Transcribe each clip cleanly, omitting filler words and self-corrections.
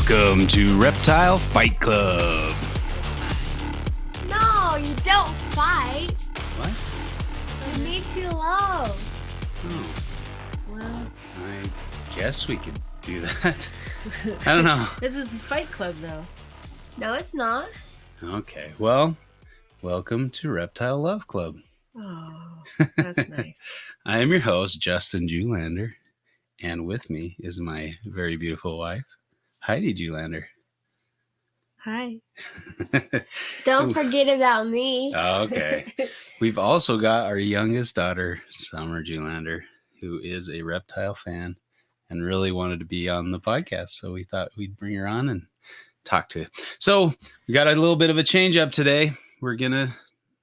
Welcome to Reptile Fight Club. No, you don't fight. What? You need to love. Oh, Well, I guess we could do that. I don't know. this is a fight club, though. No, it's not. Okay, well, welcome to Reptile Love Club. Oh, that's nice. I am your host, Justin Julander, and with me is my very beautiful wife, Heidi Julander. Hi. Don't forget about me. Okay. We've also got our youngest daughter, Summer Julander, who is a reptile fan and really wanted to be on the podcast. So we thought we'd bring her on and talk to. So we got a little bit of a change up today. We're going to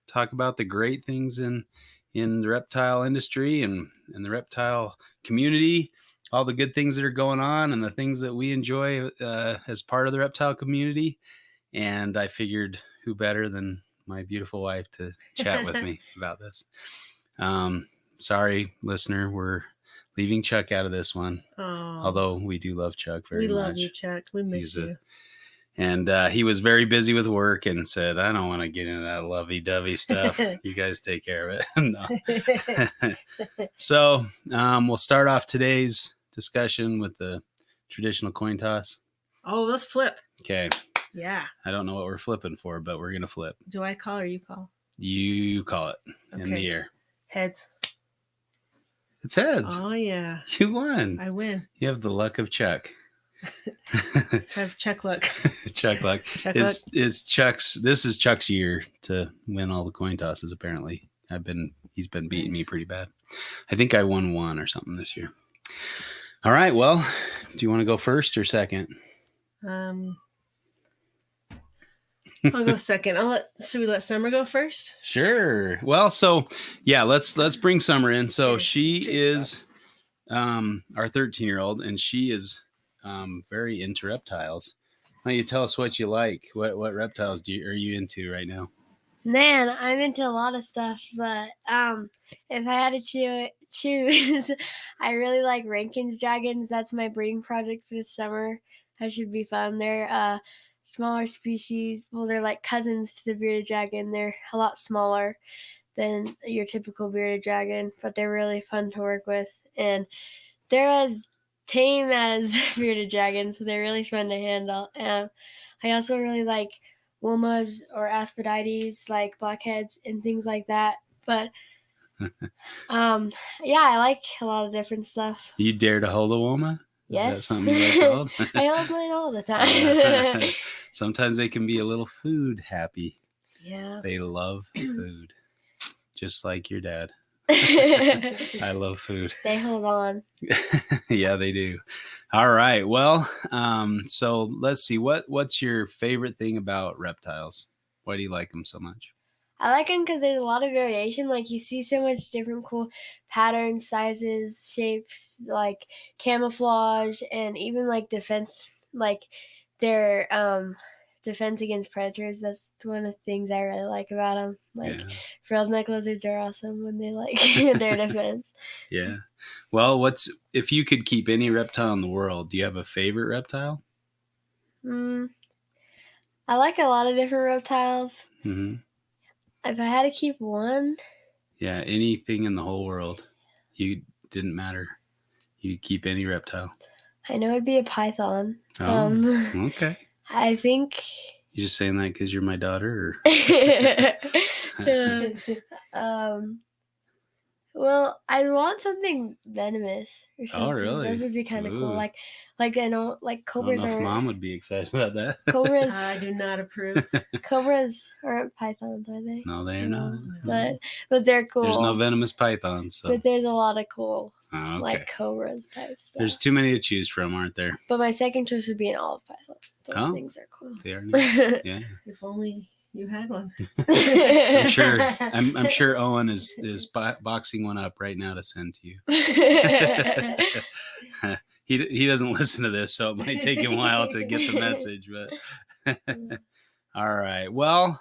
talk about the great things in the reptile industry and the reptile community, all the good things that are going on and the things that we enjoy as part of the reptile community. And I figured who better than my beautiful wife to chat with me about this. Sorry, listener, we're leaving Chuck out of this one. Oh, Although we do love Chuck very much. we love you, Chuck. We miss you. And he was very busy with work and said, I don't want to get into that lovey-dovey stuff. You guys take care of it. No. So we'll start off today's discussion with the traditional coin toss. Oh, let's flip. Okay. Yeah. I don't know what we're flipping for, but we're going to flip. Do I call or you call? You call it in the air. Heads. It's heads. Oh, yeah. You won. I win. You have the luck of Chuck. I have Chuck luck. Chuck luck. It's Chuck's. This is Chuck's year to win all the coin tosses. Apparently, he's been beating me pretty bad. I think I won one or something this year. All right. Well, do you want to go first or second? I'll go second. Should we let Summer go first? Sure. Well, so yeah, let's bring Summer in. So she is our 13-year-old, and she is very into reptiles. Why don't you tell us what you like? What reptiles are you into right now? Man, I'm into a lot of stuff, but if I had to choose, I really like Rankin's dragons. That's my breeding project for this summer. That should be fun. They're smaller species. Well, they're like cousins to the bearded dragon. They're a lot smaller than your typical bearded dragon, but they're really fun to work with. And they're as tame as bearded dragons, so they're really fun to handle. I also really like womas or asperities, like blackheads and things like that. But yeah, I like a lot of different stuff. You dare to hold a woma? Yes. Is that something you like to hold? I hold mine all the time. Sometimes they can be a little food happy. Yeah. They love food, just like your dad. I love food. They hold on. Yeah, they do. All right. Well, so let's see. What's your favorite thing about reptiles? Why do you like them so much? I like them because there's a lot of variation. Like, you see so much different cool patterns, sizes, shapes, like camouflage, and even like defense, like their defense against predators. That's one of the things I really like about them. Like, frilled neck lizards are awesome when they like their defense. Yeah. Well, if you could keep any reptile in the world, do you have a favorite reptile? I like a lot of different reptiles. Mm-hmm. If I had to keep one. Yeah, anything in the whole world. You didn't matter. You keep any reptile. I know it'd be a python. Oh, okay. I think. You just saying that because you're my daughter? Or? Well, I want something venomous or something. Oh, really? Those would be kind of cool. Like I know, like cobras I don't know if aren't. Mom would be excited about that. Cobras. I do not approve. Cobras aren't pythons, are they? No, they are not. But they're cool. There's no venomous pythons. So. But there's a lot of cool, okay. like cobras type stuff. There's too many to choose from, aren't there? But my second choice would be an olive python. Those things are cool. They are nice. Yeah. If only you had one. I'm sure. I'm sure Owen is boxing one up right now to send to you. He doesn't listen to this, so it might take him a while to get the message. But all right. Well,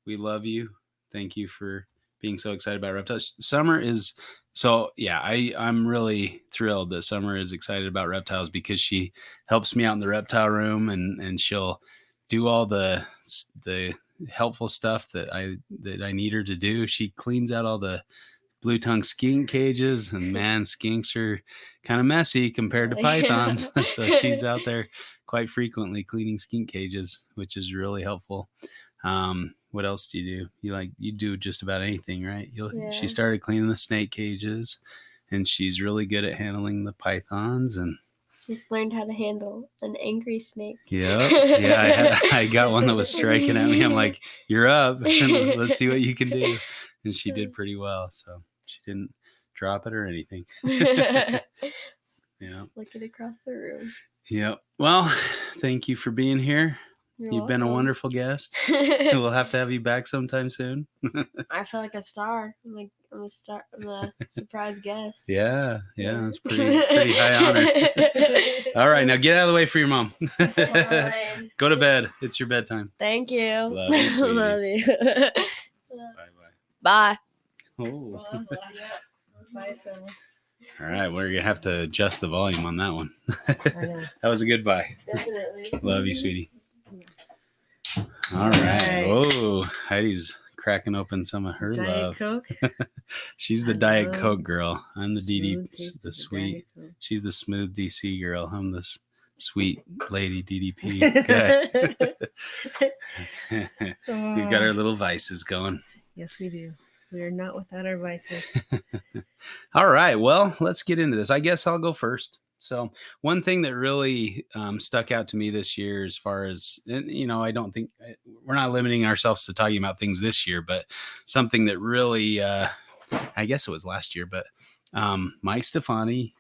we love you. Thank you for being so excited about reptiles. Summer is So yeah, I'm really thrilled that Summer is excited about reptiles because she helps me out in the reptile room, and she'll do all the helpful stuff that I need her to do. She cleans out all the blue tongue skink cages, and man, skinks are kind of messy compared to pythons. So she's out there quite frequently cleaning skink cages, which is really helpful. What else do you do? You do just about anything, right? She started cleaning the snake cages, and she's really good at handling the pythons, and just learned how to handle an angry snake. Yeah. I got one that was striking at me. I'm like, "You're up. Let's see what you can do." And she did pretty well. So she didn't drop it or anything. Yeah. Looking across the room. Yeah. Well, thank you for being here. You've been a wonderful guest. We'll have to have you back sometime soon. I feel like a star. I'm a surprise guest. Yeah, it's pretty high honor. All right, now get out of the way for your mom. Go to bed. It's your bedtime. Thank you. Love you, sweetie. Love you. Bye. Bye. Oh. Bye, Summer. All right, we're gonna have to adjust the volume on that one. I know. That was a good bye. Definitely. Love you, sweetie. All right. Whoa, Heidi's cracking open some of her Diet love. Coke? She's the Diet Coke girl. I'm the Smooth the sweet. Diet She's the smooth DC girl. I'm the sweet lady DDP. Okay. We've got our little vices going. Yes, we do. We are not without our vices. All right. Well, let's get into this. I guess I'll go first. So one thing that really stuck out to me this year, as far as, I don't think we're not limiting ourselves to talking about things this year, but something that really, I guess it was last year, but Mike Stefani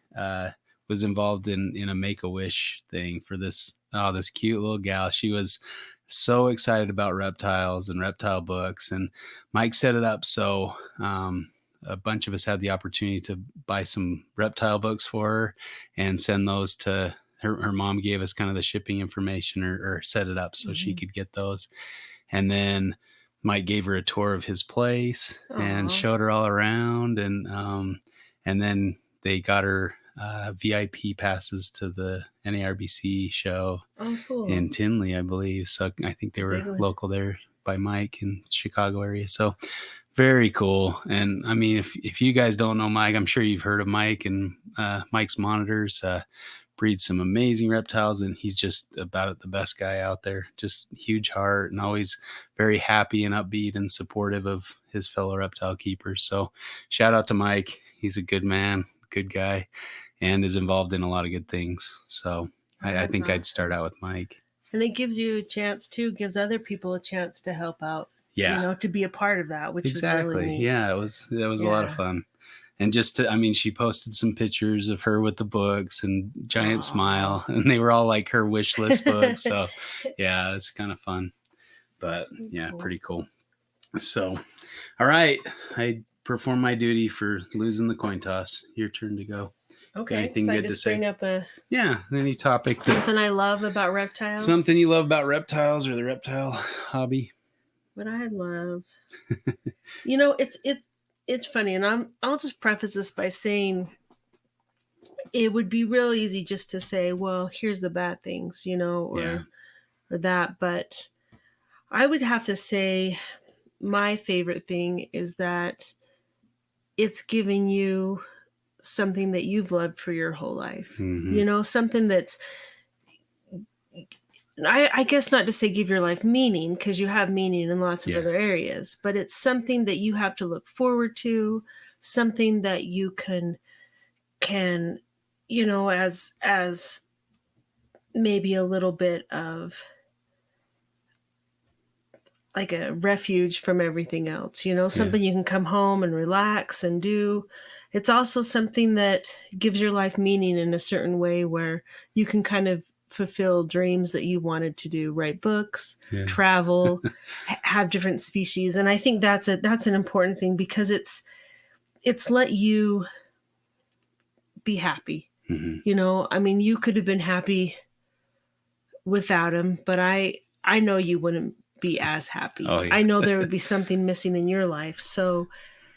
was involved in a Make-A-Wish thing for this cute little gal. She was so excited about reptiles and reptile books, and Mike set it up so a bunch of us had the opportunity to buy some reptile books for her and send those to her. Her mom gave us kind of the shipping information or set it up so she could get those. And then Mike gave her a tour of his place and showed her all around. And then they got her VIP passes to the NARBC show in Tinley, I believe. So I think they were local there by Mike in Chicago area. So very cool. And I mean, if you guys don't know Mike, I'm sure you've heard of Mike and Mike's Monitors. Breeds some amazing reptiles, and he's just about the best guy out there. Just huge heart and always very happy and upbeat and supportive of his fellow reptile keepers. So shout out to Mike. He's a good man, good guy, and is involved in a lot of good things. So I think awesome. I'd start out with Mike. And it gives you a chance too, gives other people a chance to help out. Yeah. To be a part of that, which exactly. was really neat. Yeah, that was a lot of fun. And she posted some pictures of her with the books and giant smile, and they were all like her wish list books. So yeah, it's kind of fun, but yeah, pretty cool. So, all right. I performed my duty for losing the coin toss. Your turn to go. Okay. Anything so good I just to say? bring up any topic. Something I love about reptiles. Something you love about reptiles or the reptile hobby. What I love. It's funny, and I'll just preface this by saying it would be real easy just to say, well, here's the bad things, or that. But I would have to say my favorite thing is that it's giving you something that you've loved for your whole life. Mm-hmm. Something that's, I guess not to say give your life meaning, because you have meaning in lots of other areas, but it's something that you have to look forward to, something that you can as maybe a little bit of like a refuge from everything else, something you can come home and relax and do. It's also something that gives your life meaning in a certain way where you can kind of fulfill dreams that you wanted to do, write books, travel, have different species. And I think that's an important thing, because it's let you be happy. Mm-hmm. I mean, you could have been happy without him, but I know you wouldn't be as happy. Oh, yeah. I know there would be something missing in your life. So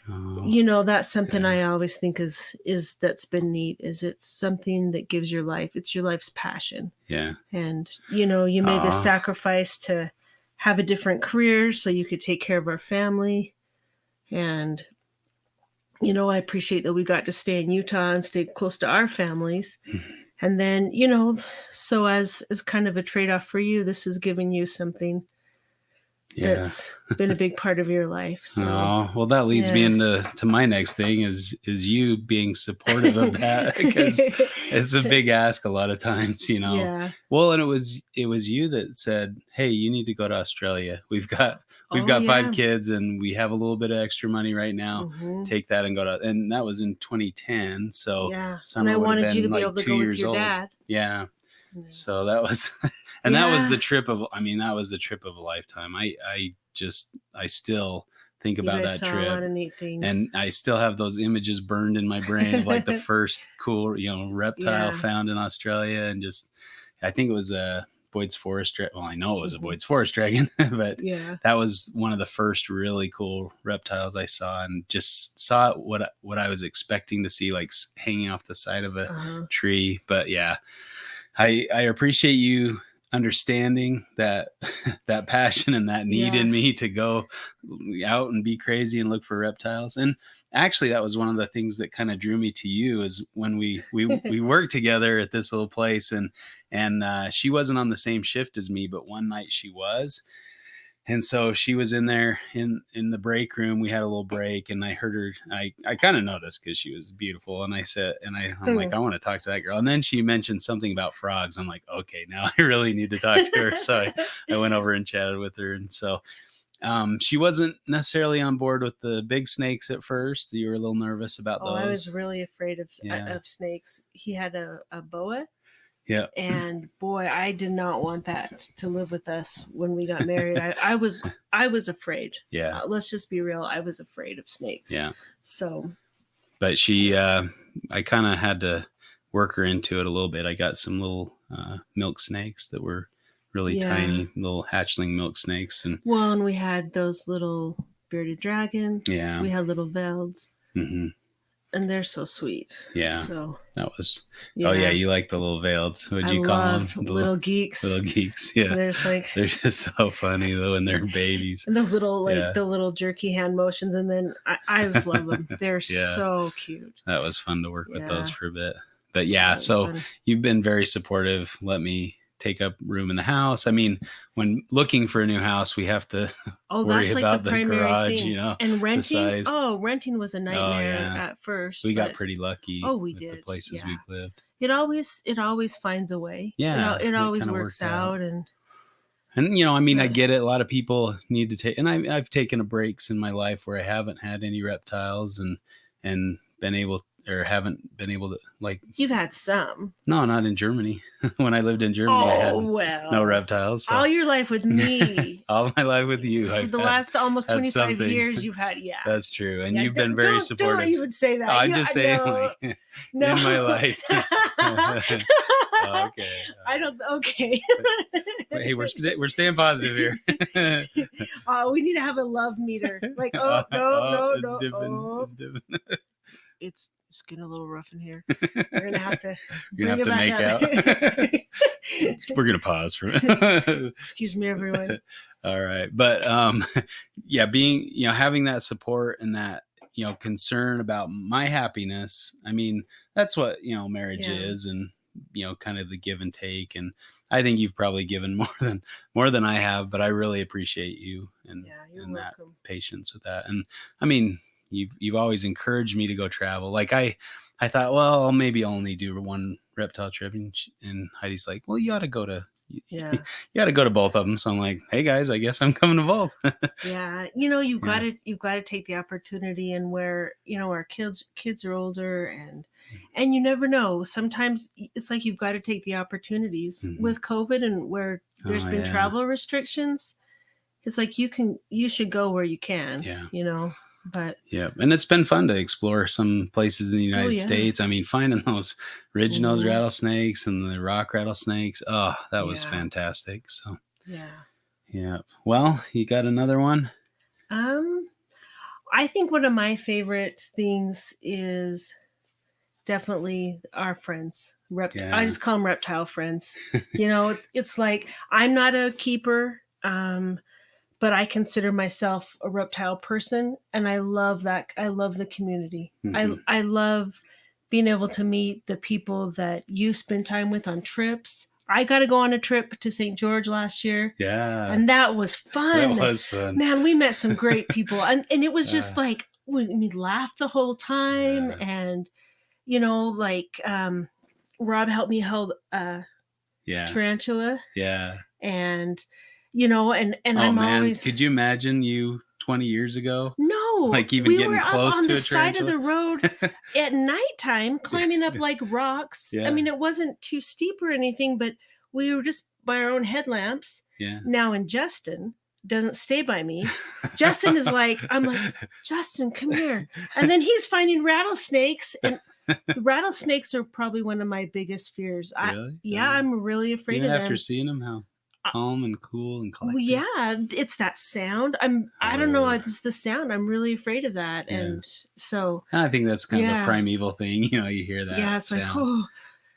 Oh, that's something yeah. I always think is that's been neat, is it's something that gives your life, it's your life's passion. Yeah. And you made a Aw. sacrifice to have a different career so you could take care of our family. And I appreciate that we got to stay in Utah and stay close to our families. And then, so as kind of a trade-off for you, this is giving you something that's been a big part of your life. So well, that leads me into my next thing is you being supportive of that, because it's a big ask a lot of times, Yeah. Well, and it was you that said, hey, you need to go to Australia. We've got 5 kids and we have a little bit of extra money right now. Mm-hmm. Take that and go to, and that was in 2010. So and I wanted you to be able to 2 go with years your old. dad. Yeah. So that was, and that was the trip of, that was the trip of a lifetime. I still think about that trip. A lot of neat things. And I still have those images burned in my brain of like the first cool, reptile found in Australia. And just, I think it was a Boyd's Forest. Well, I know it was a Boyd's Forest dragon, but that was one of the first really cool reptiles I saw, and just saw what I was expecting to see, like hanging off the side of a tree. But yeah, I appreciate you understanding that passion and that need in me to go out and be crazy and look for reptiles. And actually, that was one of the things that kind of drew me to you, is when we worked together at this little place, and she wasn't on the same shift as me, but one night she was. And so she was in there in the break room. We had a little break, and I heard her. I kind of noticed because she was beautiful. And I said, I'm like, I want to talk to that girl. And then she mentioned something about frogs. I'm like, okay, now I really need to talk to her. So I went over and chatted with her. And so she wasn't necessarily on board with the big snakes at first. You were a little nervous about those. I was really afraid of snakes. He had a boa. Yeah. And boy, I did not want that to live with us when we got married. I was afraid. Yeah. Let's just be real. I was afraid of snakes. Yeah. So. But she, I kind of had to work her into it a little bit. I got some little milk snakes that were really tiny, little hatchling milk snakes. And we had those little bearded dragons. Yeah. We had little velds. Mm-hmm. And they're so sweet. Yeah. So that was. Oh yeah, you like the little veileds. What'd you call them? The little geeks. Little geeks. Yeah. They're just so funny though, when they're babies. And those little the little jerky hand motions, and then I just love them. They're so cute. That was fun to work with those for a bit. But so fun. You've been very supportive. Let me take up room in the house. I mean, when looking for a new house, we have to worry about the garage, thing. And renting. Renting was a nightmare at first. We got pretty lucky. We did. The places we've lived. It always finds a way. Yeah, it always works out. And I get it. A lot of people need to take, and I've taken a breaks in my life where I haven't had any reptiles and been able. Or haven't been able to, like. You've had some. No, not in Germany. When I lived in Germany, I had no reptiles. So. All your life with me. All my life with you. For the last almost 25 years, you've had, That's true. And you've been very supportive. Don't even say that. I'm just saying, in my life. Okay. I don't, okay. Hey, we're staying positive here. We need to have a love meter. Like, no. It's dipping. It's dipping. It's getting a little rough in here. We're gonna have to. You're gonna have to make out. We're gonna pause for. Excuse me, everyone. All right, but being having that support and that concern about my happiness. I mean, that's what marriage is, and kind of the give and take. And I think you've probably given more than I have, but I really appreciate you and that patience with that. And I mean. You've always encouraged me to go travel. Like I thought, well, I'll maybe only do one reptile trip, and Heidi's like, well, you ought to go to you ought to go to both of them. So I'm like, hey guys, I guess I'm coming to both. You've got to take the opportunity, and where our kids are older, and you never know. Sometimes it's like you've got to take the opportunities with COVID, and where there's been travel restrictions. It's like you should go where you can. But and it's been fun to explore some places in the United States. I mean, finding those ridge-nosed rattlesnakes and the rock rattlesnakes. Oh, that was fantastic. So Well, you got another one? I think one of my favorite things is definitely our friends. I just call them reptile friends. It's like I'm not a keeper, but I consider myself a reptile person, and I love that. I love the community. I love being able to meet the people that you spend time with on trips. I got to go on a trip to St. George last year. Yeah. And that was fun. That was fun. Man, we met some great people. And it was just like, we laughed the whole time. And, like Rob helped me hold tarantula. Yeah. And, and I'm always... Could you imagine you 20 years ago? No. Like even getting close to a tarantula? We were up on the side of the road at nighttime, climbing up like rocks. Yeah. I mean, it wasn't too steep or anything, but we were just by our own headlamps. Yeah. Now, and Justin doesn't stay by me. Justin is like, I'm like, Justin, come here. And then he's finding rattlesnakes, and the rattlesnakes are probably one of my biggest fears. Really? I'm really afraid of them. After seeing them, how calm and cool and collected. Yeah, it's that sound. I don't know, it's the sound. I'm really afraid of that. Yeah. And so I think that's kind of a primeval thing. You hear that. Yeah, it's sound. like, oh.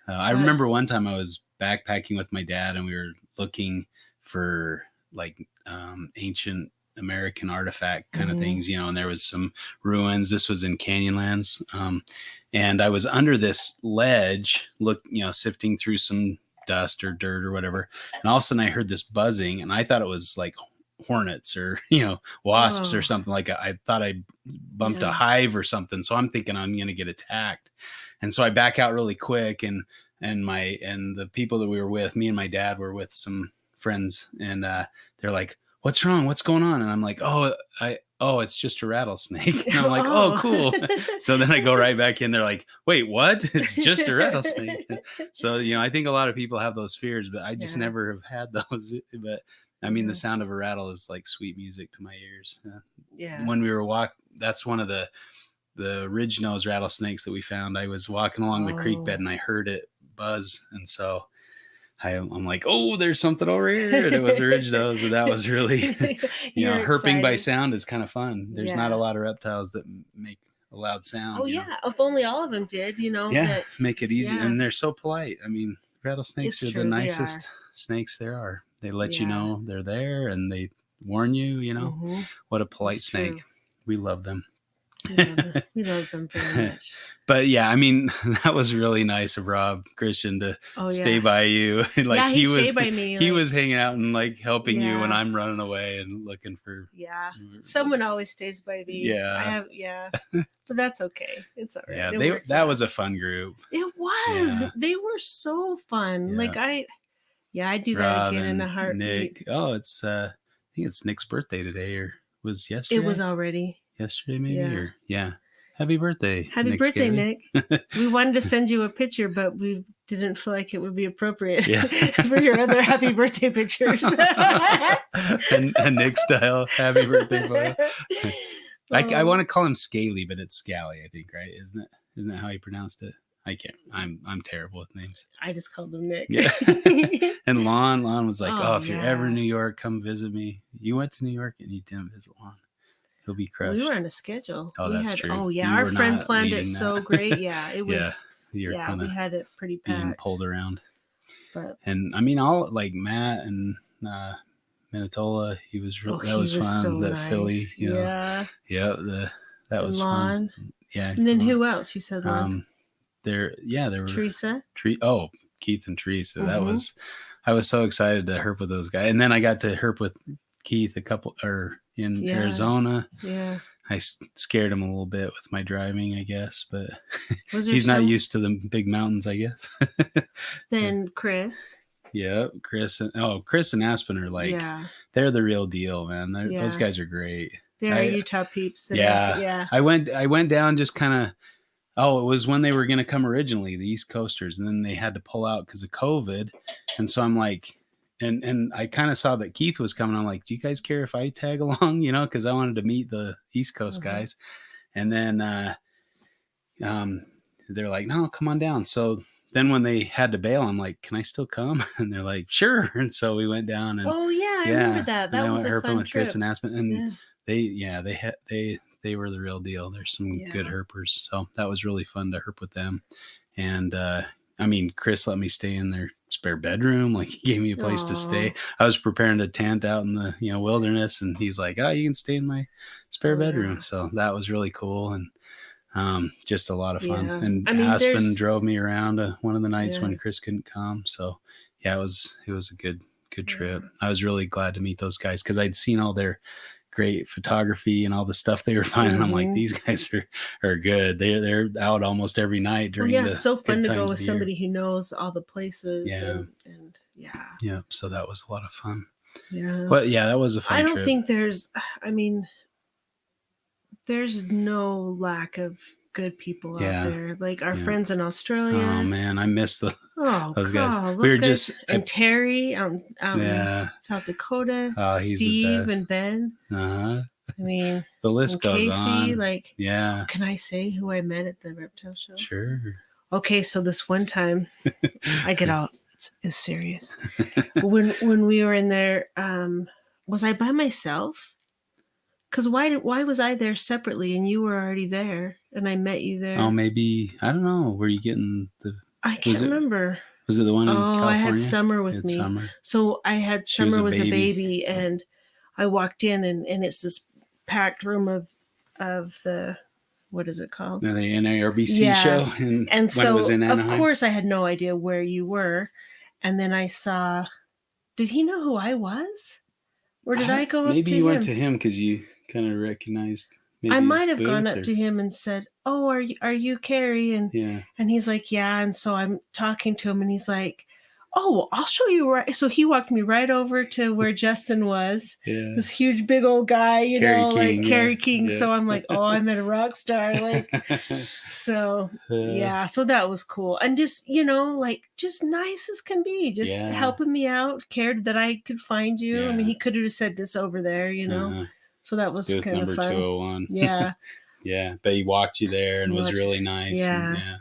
I remember one time I was backpacking with my dad, and we were looking for like ancient American artifact kind of things, and there was some ruins. This was in Canyonlands. And I was under this ledge, sifting through some dust or dirt or whatever. And all of a sudden I heard this buzzing, and I thought it was like hornets or, wasps or something. Like I thought I bumped a hive or something. So I'm thinking I'm going to get attacked. And so I back out really quick, and the people that we were with, me and my dad were with some friends, and they're like, "What's wrong? What's going on?" And I'm like, "Oh, it's just a rattlesnake." And I'm like, "Oh, cool." So then I go right back in. They're like, "Wait, what? It's just a rattlesnake." So, I think a lot of people have those fears, but I just never have had those. But I mean, the sound of a rattle is like sweet music to my ears. When we were that's one of the ridge nose rattlesnakes that we found. I was walking along the creek bed, and I heard it buzz. And so I'm like, "Oh, there's something over here." And it was a ridge nose. And that was really, herping by sound is kind of fun. There's not a lot of reptiles that make a loud sound. Oh, yeah. If only all of them did, make it easy. And they're so polite. I mean, rattlesnakes are the nicest snakes there are. They let you know they're there, and they warn you, What a polite snake. We love them. We love them very much. But yeah, I mean, that was really nice of Rob Christian to stay by you. Like he stayed by me. He was hanging out and like helping you when I'm running away and looking for. Yeah, someone always stays by me. Yeah, but that's okay. It's all right. Yeah, that was a fun group. It was. Yeah. They were so fun. Yeah. Like I do that Rob again in a heartbeat. Nick. Oh, it's I think it's Nick's birthday today, or was yesterday. It was already. Yesterday, maybe? Happy birthday. Happy birthday, Nick. We wanted to send you a picture, but we didn't feel like it would be appropriate for your other happy birthday pictures. and Nick style happy birthday photo. I want to call him Scaly, but it's Scally, I think, right? Isn't that how you pronounced it? I can't. I'm terrible with names. I just called him Nick. Yeah. And Lon was like, "Oh, if you're ever in New York, come visit me." You went to New York and you didn't visit Lon. He'll be crushed. We were on a schedule. That's true. Oh yeah, our friend planned it so great. Yeah, it was. we had it pretty packed. Being pulled around. And I mean, all like Matt and Minatola, he was that was fun. So that nice. Philly, that was Lon. Fun. Yeah. And then who else? You said Lon. There were Teresa. Keith and Teresa. That was. I was so excited to herp with those guys, and then I got to herp with Keith in Arizona. Yeah. I scared him a little bit with my driving, I guess, but he's not used to the big mountains, I guess. Then Chris. Yeah, Chris and Aspen are like, they're the real deal, man. Those guys are great. They're Utah peeps. I went down just kind of, it was when they were going to come originally, the East Coasters, and then they had to pull out because of COVID. And so I'm like, and I kind of saw that Keith was coming. I'm like, "Do you guys care if I tag along?" Because I wanted to meet the East Coast guys. And then they're like, "No, come on down." So then when they had to bail, I'm like, "Can I still come?" And they're like, "Sure." And so we went down. And I remember that. That was a fun with trip. Chris and Aspen, and they they were the real deal. There's some good herpers. So that was really fun to herp with them. And I mean, Chris let me stay in their spare bedroom. Like, he gave me a place to stay. I was preparing to tent out in the wilderness, and he's like, "Oh, you can stay in my spare bedroom." Yeah. So that was really cool, and just a lot of fun. Yeah. And I mean, Aspen drove me around one of the nights Yeah. when Chris couldn't come. So yeah, it was a good trip. I was really glad to meet those guys because I'd seen all their great photography and all the stuff they were finding. I'm like, these guys are good. They're out almost every night during the it's so fun good to go times with of the year. somebody who knows all the places. Yeah. And Yeah. So that was a lot of fun. Yeah. But yeah, that was a fun I don't trip. think there's no lack of good people out there. Like our friends in Australia. Oh man, I miss those guys. We were just and Terry out in South Dakota. Oh, he's Steve the best. and Ben. I mean, the list goes Casey, on. Like, yeah. Can I say who I met at the reptile show? Sure. Okay, so this one time, I get all it's serious. when we were in there, was I by myself? Because why was I there separately and you were already there and I met you there? Oh, maybe, I don't know. Were you getting I can't remember. Was it the one in California? I had Summer with me. Summer. So I had Summer was a baby, and I walked in and it's this packed room of the, what is it called? The NARBC show. And so, it was in Anaheim. Of course, I had no idea where you were. And then I saw, did he know who I was? Or did I go up to him? Maybe you went to him because you kind of recognized. I might have gone up to him and said, "Oh, are you Carrie?" And he's like, "Yeah." And so I'm talking to him, and he's like, "Oh, I'll show you right." So he walked me right over to where Justin was. This huge, big old guy, Carrie King. Yeah. So I'm like, "Oh, I met a rock star." Like, so so that was cool, and just just nice as can be, just helping me out, cared that I could find you. Yeah. I mean, he could have said this over there, So that was kind of fun. 201. Yeah. Yeah. But he walked you there and was really nice. Yeah. And,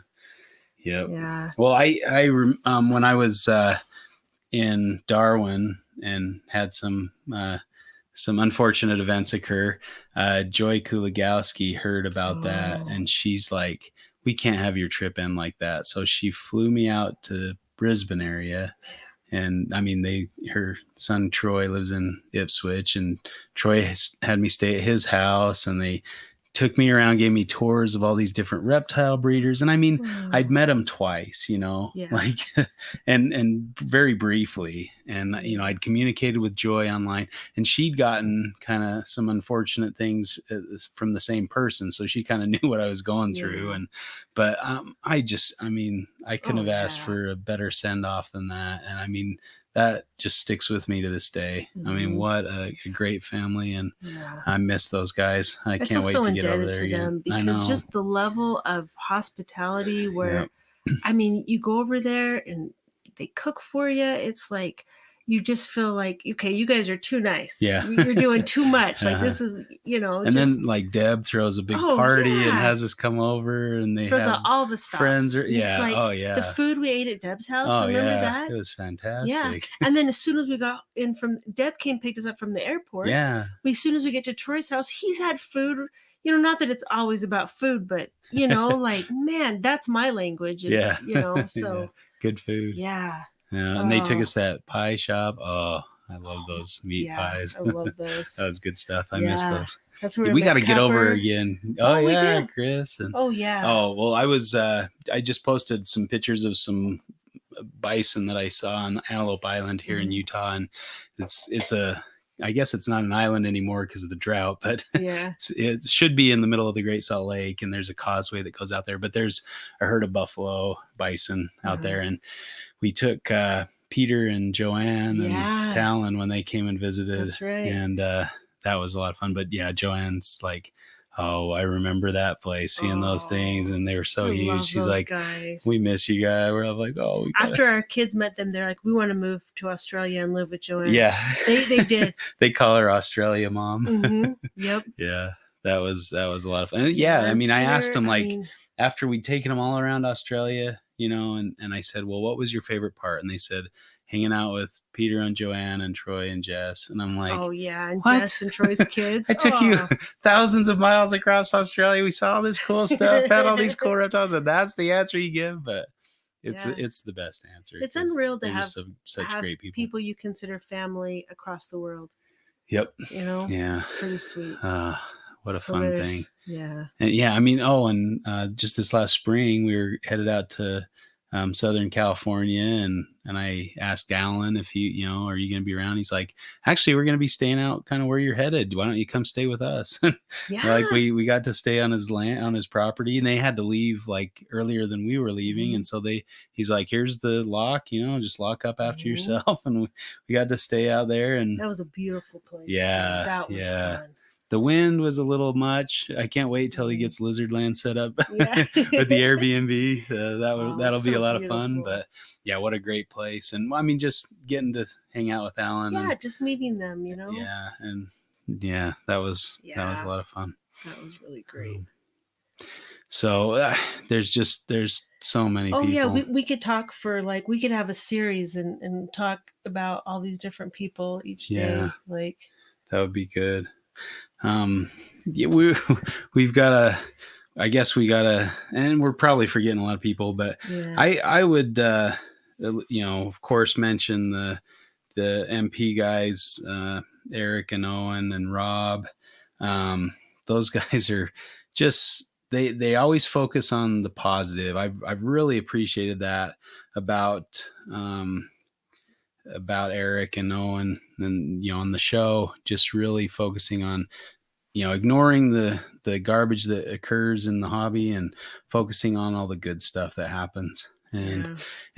Yep. Yeah. Well, when I was in Darwin and had some unfortunate events occur, Joy Kulagowski heard about that, and she's like, "We can't have your trip end like that." So she flew me out to Brisbane area. And I mean, her son Troy lives in Ipswich, and Troy had me stay at his house, and they took me around, gave me tours of all these different reptile breeders. And I mean, I'd met them twice, like, and very briefly. And, I'd communicated with Joy online, and she'd gotten kind of some unfortunate things from the same person. So she kind of knew what I was going through. But I couldn't have asked for a better send off than that. And I mean, that just sticks with me to this day. I mean, what a great family, and I miss those guys. I can't wait to get over there again. Because I know. Just the level of hospitality where, I mean, you go over there and they cook for you. It's like, you just feel like, okay, you guys are too nice. Yeah. You're doing too much. Like, this is, And then, like, Deb throws a big party and has us come over, and they have all the stuff. Friends. The food we ate at Deb's house. Remember that? It was fantastic. Yeah. And then as soon as we got in Deb picked us up from the airport. Yeah. As soon as we get to Troy's house, he's had food. Not that it's always about food, but, like, man, that's my language. So. Good food. Yeah. Yeah, and they took us to that pie shop. Oh, I love those meat pies. I love those. That was good stuff. I miss those. That's where we got to get over again. Oh yeah, Chris. And, yeah. Oh well, I just posted some pictures of some bison that I saw on Antelope Island here in Utah, and I guess it's not an island anymore because of the drought, but it should be in the middle of the Great Salt Lake, and there's a causeway that goes out there. But there's a herd of buffalo bison out there, and we took Peter and Joanne and Talon when they came and visited. That's right. And that was a lot of fun. But yeah, Joanne's like, "Oh, I remember that place, seeing those things, and they were so huge." She's like, guys. "We miss you guys." We're all like, "Oh." After our kids met them, they're like, "We want to move to Australia and live with Joanne." Yeah, they did. They call her Australia Mom. Mm-hmm. Yep. Yeah, that was a lot of fun. And I mean, I asked them after we'd taken them all around Australia, and I said, "Well, what was your favorite part?" And they said, hanging out with Peter and Joanne and Troy and Jess. And I'm like, oh yeah, and what? Jess and Troy's kids. I took you thousands of miles across Australia. We saw all this cool stuff, had all these cool reptiles, and that's the answer you give. But it's the best answer. It's unreal to have such great people you consider family across the world. Yep. You know? Yeah. It's pretty sweet. What a fun thing. Yeah. And yeah, I mean, and just this last spring, we were headed out to Southern California, and I asked Alan if he, are you going to be around? He's like, actually, we're going to be staying out kind of where you're headed. Why don't you come stay with us? Yeah. Like we got to stay on his land, on his property, and they had to leave like earlier than we were leaving. And so he's like, here's the lock, just lock up after yourself. And we got to stay out there. And that was a beautiful place. Yeah. Too. That was fun. The wind was a little much. I can't wait till he gets Lizardland set up with the Airbnb. That'll be a lot of fun. But yeah, what a great place. And I mean, just getting to hang out with Alan. Yeah, just meeting them, Yeah, and that was a lot of fun. That was really great. So there's so many people. Yeah, we could talk for we could have a series and talk about all these different people each day. That would be good. We've got and we're probably forgetting a lot of people, but I would of course mention the MP guys, Eric and Owen and Rob. Those guys are just they always focus on the positive. I've really appreciated that about Eric and Owen, and on the show, just really focusing on ignoring the garbage that occurs in the hobby and focusing on all the good stuff that happens, and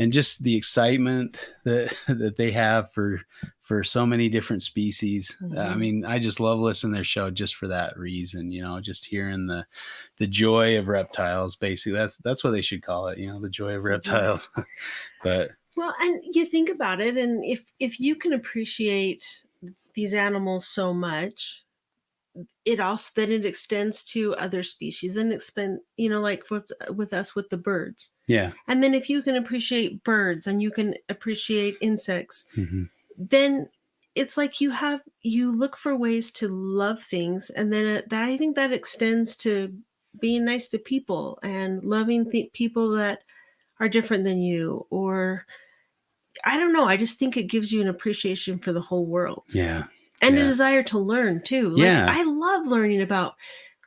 just the excitement that they have for so many different species. I mean, I just love listening to their show just for that reason, just hearing the joy of reptiles. Basically, that's what they should call it, the joy of reptiles. But well, and you think about it, and if you can appreciate these animals so much, it extends to other species, and like with us with the birds. Yeah. And then if you can appreciate birds and you can appreciate insects, then it's like you look for ways to love things, and then I think that extends to being nice to people and loving people that are different than you, or I don't know. I just think it gives you an appreciation for the whole world. Yeah. And a desire to learn too. I love learning about,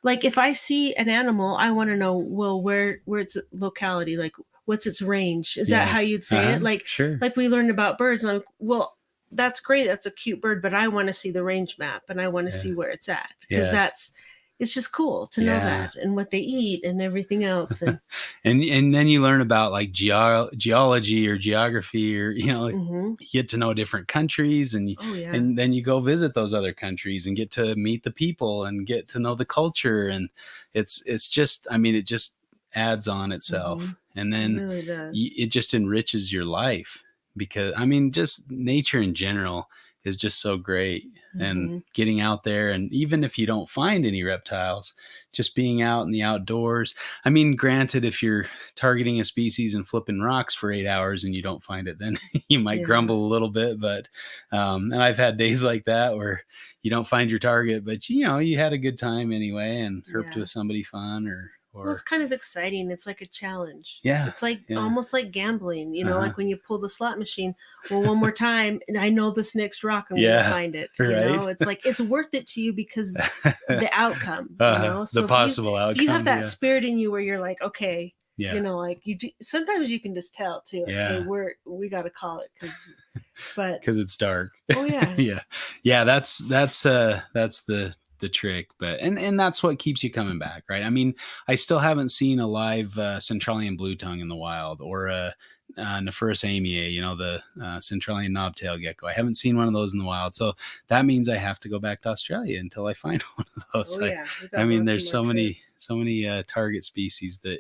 if I see an animal, I want to know, well, where its locality, what's its range? Is that how you'd say it? Sure. Like we learned about birds. And I'm well, that's great. That's a cute bird, but I want to see the range map, and I want to see where it's at, because it's just cool to know that, and what they eat and everything else. And and then you learn about geology or geography, or you get to know different countries, and and then you go visit those other countries and get to meet the people and get to know the culture, and it's just, I mean, it just adds on itself. And then it really does. It just enriches your life, because I mean, just nature in general is just so great. And getting out there, and even if you don't find any reptiles, just being out in the outdoors. I mean, granted, if you're targeting a species and flipping rocks for 8 hours and you don't find it, then you might grumble a little bit. But and I've had days like that where you don't find your target, but you had a good time anyway, and herped with somebody fun, or well, it's kind of exciting. It's like a challenge. Yeah. It's almost like gambling, like when you pull the slot machine, well, one more time, and I know this next rock, I'm going to find it. Right. It's like, it's worth it to you because the outcome, So the possible outcome. If you have that spirit in you where you're like, okay, sometimes you can just tell too. Okay, we got to call it because it's dark. Oh yeah. Yeah. That's the trick, but and that's what keeps you coming back, right? I mean, I still haven't seen a live Centralian blue tongue in the wild, or a Nephurus amia, the Centralian knobtail gecko. I haven't seen one of those in the wild, so that means I have to go back to Australia until I find one of those. I mean, there's so many target species that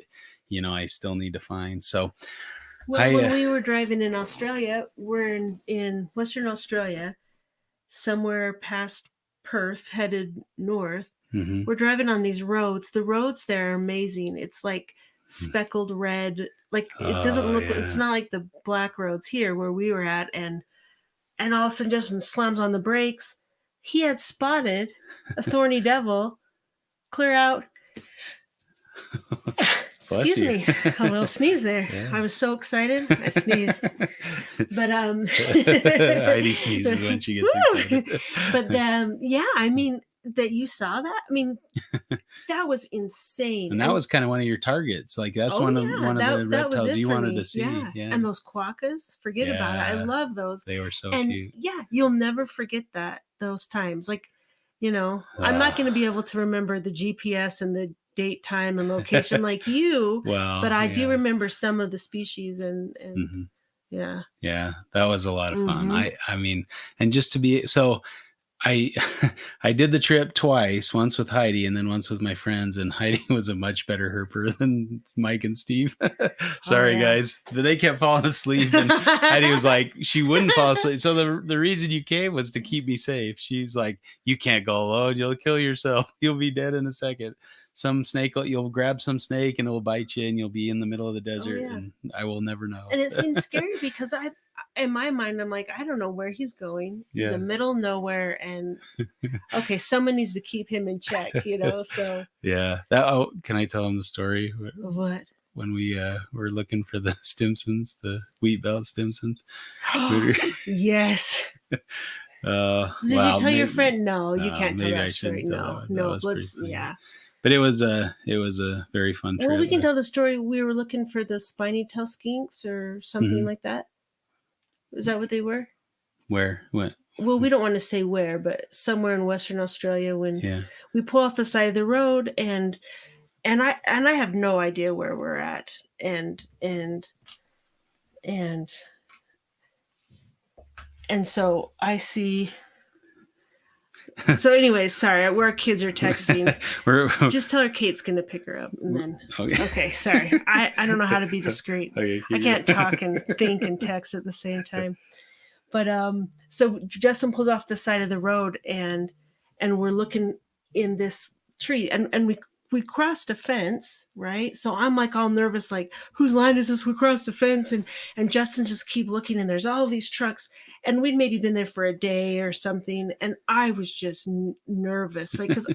I still need to find. So when we were driving in Australia, we're in Western Australia, somewhere past Perth, headed north. We're driving on these roads. The roads there are amazing. It's like speckled red. Like it doesn't look. yeah. It's not like the black roads here where we were at, and all of a sudden Justin slams on the brakes. He had spotted a thorny devil. Clear out. Excuse me, a little sneeze there. Yeah. I was so excited, I sneezed. But Heidi sneezes when she gets excited. But yeah, I mean that you saw that. I mean, that was insane. And that was kind of one of your targets. Like that's one of the reptiles you wanted to see. Yeah. And those quokkas, forget about it. I love those. They were so and cute. Yeah, you'll never forget those times. Like, I'm not going to be able to remember the GPS and the date, time, and location like you. Well, but I do remember some of the species and mm-hmm. Yeah, that was a lot of fun. Mm-hmm. I mean, and just to be so. I did the trip twice, once with Heidi and then once with my friends, and Heidi was a much better herper than Mike and Steve. Sorry, guys. They kept falling asleep, and Heidi was like, she wouldn't fall asleep. So the reason you came was to keep me safe. She's like, you can't go alone. You'll kill yourself. You'll be dead in a second. Some snake, you'll grab some snake and it'll bite you, and you'll be in the middle of the desert, and I will never know. And it seems scary because in my mind, I'm like, I don't know where he's going. In the middle of nowhere, and okay, someone needs to keep him in check, so. Yeah. Can I tell him the story? What? When we were looking for the Stimsons, the wheat belt Stimsons. Yes. Did you tell your friend? No, you can't tell that story. No, let's, yeah. But it was a very fun trip. Well, we can tell the story. We were looking for the spiny tail skinks or something Mm-hmm. like that. Is that what they were? Where? What? Well, we don't want to say where, but somewhere in Western Australia. When we pull off the side of the road, and I have no idea where we're at, and so I see. So anyways, sorry, our kids are texting. Just tell her Kate's going to pick her up. And then, okay, sorry. I don't know how to be discreet. I can't talk and think and text at the same time. But so Justin pulls off the side of the road, and we're looking in this tree, and we crossed a fence, right? So I'm like all nervous, like, whose line is this? We crossed a fence, and Justin just keep looking, and there's all these trucks, and we'd maybe been there for a day or something, and I was just nervous, like, because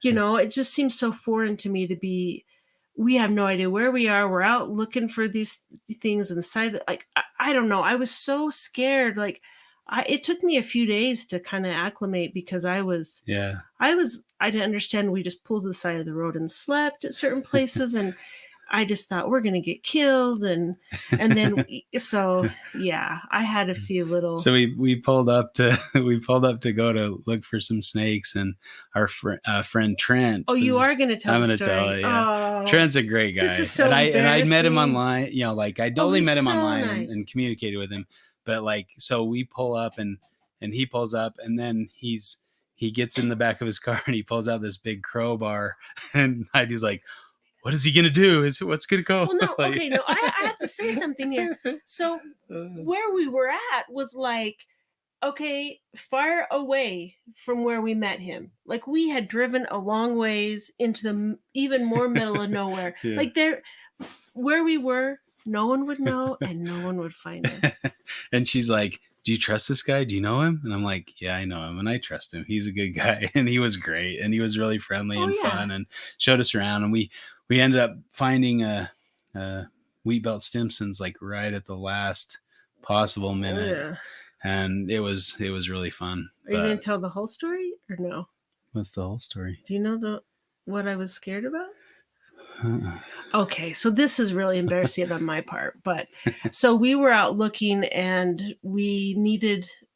it just seems so foreign to me to be. We have no idea where we are. We're out looking for these things inside. Like, I don't know. I was so scared. Like, it took me a few days to kind of acclimate because I didn't understand. We just pulled to the side of the road and slept at certain places. And I just thought we're going to get killed. And then, so yeah, I had a few little. So we pulled up to go to look for some snakes, and our friend Trent. Oh, you are going to tell. I'm going to tell it. Yeah. Trent's a great guy. This is so and I met him online. Like I'd only met him so online nice. and communicated with him. But like, so we pull up and he pulls up, and then he gets in the back of his car and he pulls out this big crowbar, and Heidi's like, what is he going to do? What's going to go? Well, no, okay, no, I have to say something here. So where we were at was like, okay, far away from where we met him. Like, we had driven a long ways into the even more middle of nowhere. Like, where we were, no one would know and no one would find us. And she's like, do you trust this guy? Do you know him? And I'm like, yeah, I know him and I trust him. He's a good guy. And he was great. And he was really friendly and fun, and showed us around. And we ended up finding a wheat belt Stimsons like right at the last possible minute. Yeah. And it was really fun. Are you going to tell the whole story or no? What's the whole story? Do you know what I was scared about? Okay, so this is really embarrassing on my part, but so we were out looking, and we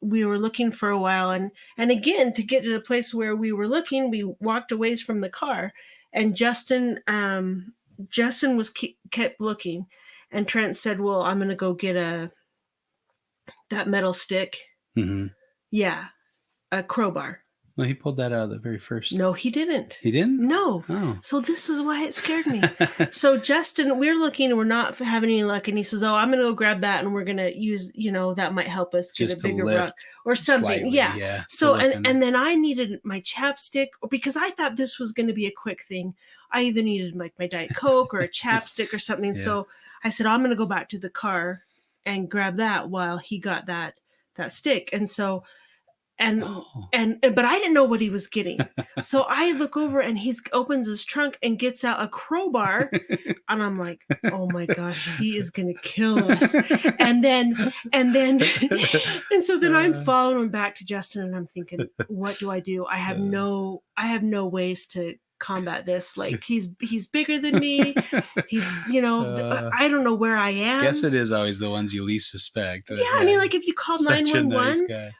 were looking for a while, and again, to get to the place where we were looking, we walked a ways from the car, and Justin was kept looking, and Trent said, well, I'm going to go get that metal stick. Mm-hmm. Yeah, a crowbar. No, he pulled that out the very first. No, he didn't. He didn't? No. Oh. So this is why it scared me. So Justin, we're looking and we're not having any luck. And he says, oh, I'm going to go grab that and we're going to use, that might help us get Just a to bigger lift rock or something. slightly, Yeah. yeah, So, to lift and then I needed my chapstick because I thought this was going to be a quick thing. I either needed like my Diet Coke or a chapstick or something. Yeah. So I said, I'm going to go back to the car and grab that while he got that stick. And so, but I didn't know what he was getting. So I look over and he opens his trunk and gets out a crowbar. And I'm like, oh my gosh, he is going to kill us. And so then I'm following him back to Justin and I'm thinking, what do I do? I have no ways to combat this. Like he's bigger than me. He's, I don't know where I am. Guess it is always the ones you least suspect. Yeah, I mean, like if you call 911,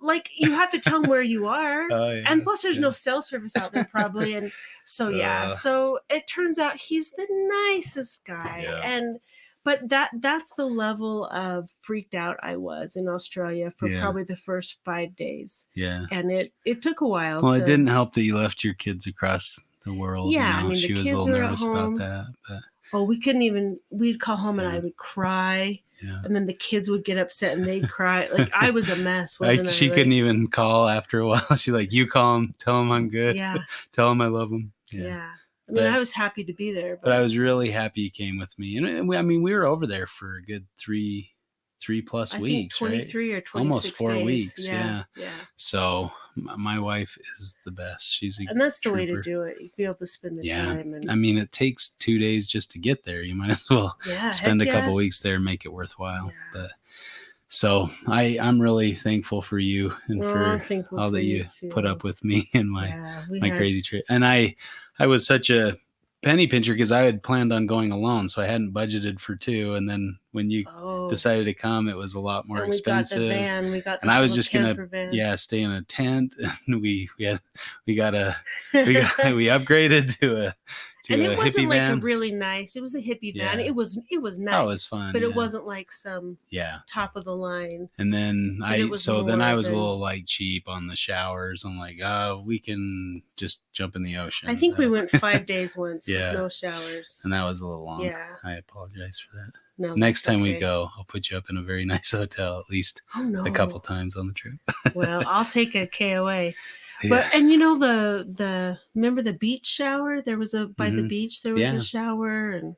like you have to tell them where you are. Oh, yeah, and plus there's no cell service out there probably. And so, so it turns out he's the nicest guy. Yeah. But that's the level of freaked out I was in Australia for probably the first 5 days. Yeah. And it took a while. Well, it didn't help that you left your kids across the world. Yeah. I mean, she the was kids a little were nervous at home. about that. But we couldn't even, we'd call home and I would cry. Yeah. And then the kids would get upset and they'd cry. Like I was a mess. Wasn't she couldn't even call after a while. She like, you call them, tell them I'm good. Yeah. Tell them I love them. Yeah. I mean, I was happy to be there. But I was really happy you came with me. And we were over there for a good 3+ weeks, 23 right? or 26 almost 4 days. weeks. Yeah. So my wife is the best. She's and that's the way to do it. You be able to spend the time. And I mean, it takes 2 days just to get there. You might as well spend a couple weeks there and make it worthwhile. Yeah. But so I'm really thankful for you and for all that you put up with me and my crazy trip. And I was such a penny pincher because I had planned on going alone, so I hadn't budgeted for 2. And then when you decided to come, it was a lot more expensive. We got the van. We got the and I was just gonna stay in a tent. And we upgraded to a and it wasn't hippie like van. A really nice. It was a hippie van. It was nice. Oh, it was fun, but it wasn't like some top of the line. And then I was a little like cheap on the showers. I'm like, we can just jump in the ocean. I think we went 5 days once with no showers, and that was a little long. Yeah, I apologize for that. No, next time we go, I'll put you up in a very nice hotel at least a couple times on the trip. Well, I'll take a KOA. But and the remember the beach shower? There was by the beach there was a shower and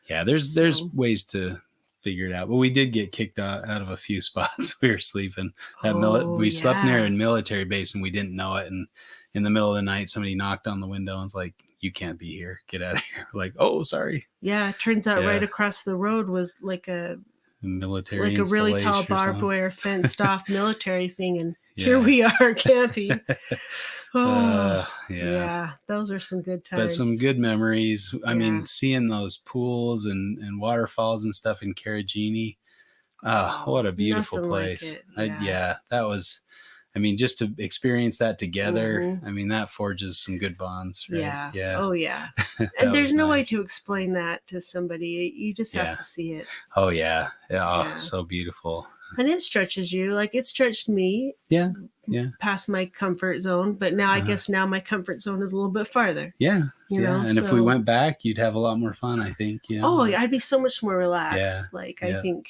there's ways to figure it out. But we did get kicked out of a few spots. We were sleeping at we slept near a military base and we didn't know it. And in the middle of the night, somebody knocked on the window and was like, "You can't be here. Get out of here." We're like, "Oh, sorry." Yeah, it turns out right across the road was like a military, like a really tall barbed wire fenced off military thing, and here we are camping. Those are some good times. But some good memories. I mean, seeing those pools and waterfalls and stuff in Karajini. What a beautiful place. Like that was, I mean, just to experience that together, I mean, that forges some good bonds, right? Yeah. Oh, yeah. And there's no way to explain that to somebody. You just have to see it. Oh, yeah. Yeah. So beautiful. And it stretches you. Like, it stretched me. Yeah. Yeah. Past my comfort zone. But now I guess now my comfort zone is a little bit farther. Yeah. You know, and if we went back, you'd have a lot more fun, I think. You know? Oh, I'd be so much more relaxed. Yeah. Like, I think,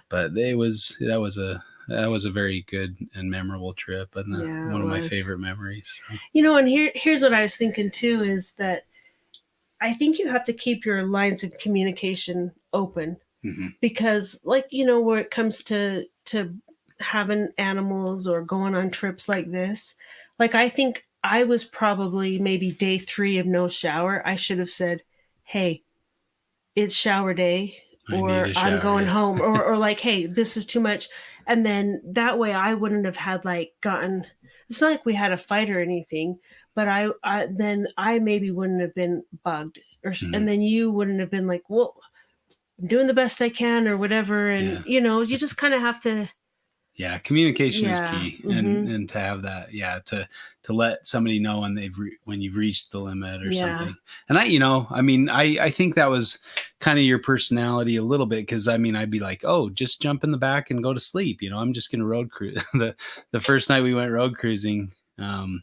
But that was a very good and memorable trip, and one of my favorite memories. So. You know, and here's what I was thinking too, is that I think you have to keep your lines of communication open, because, like, you know, where it comes to having animals or going on trips like this, like, I think I was probably maybe day 3 of no shower. I should have said, "Hey, it's shower day." Or I'm going home, or like, "Hey, this is too much." And then that way I wouldn't have had gotten, it's not like we had a fight or anything, but I maybe wouldn't have been bugged and then you wouldn't have been like, "Well, I'm doing the best I can," or whatever. And, you know, you just kind of have to. Yeah. Communication is key. And to have that, to let somebody know when you've reached the limit or something. And I think that was kind of your personality a little bit. 'Cause I mean, I'd be like, "Oh, just jump in the back and go to sleep. You know, I'm just going to road cruise." The first night we went road cruising, And,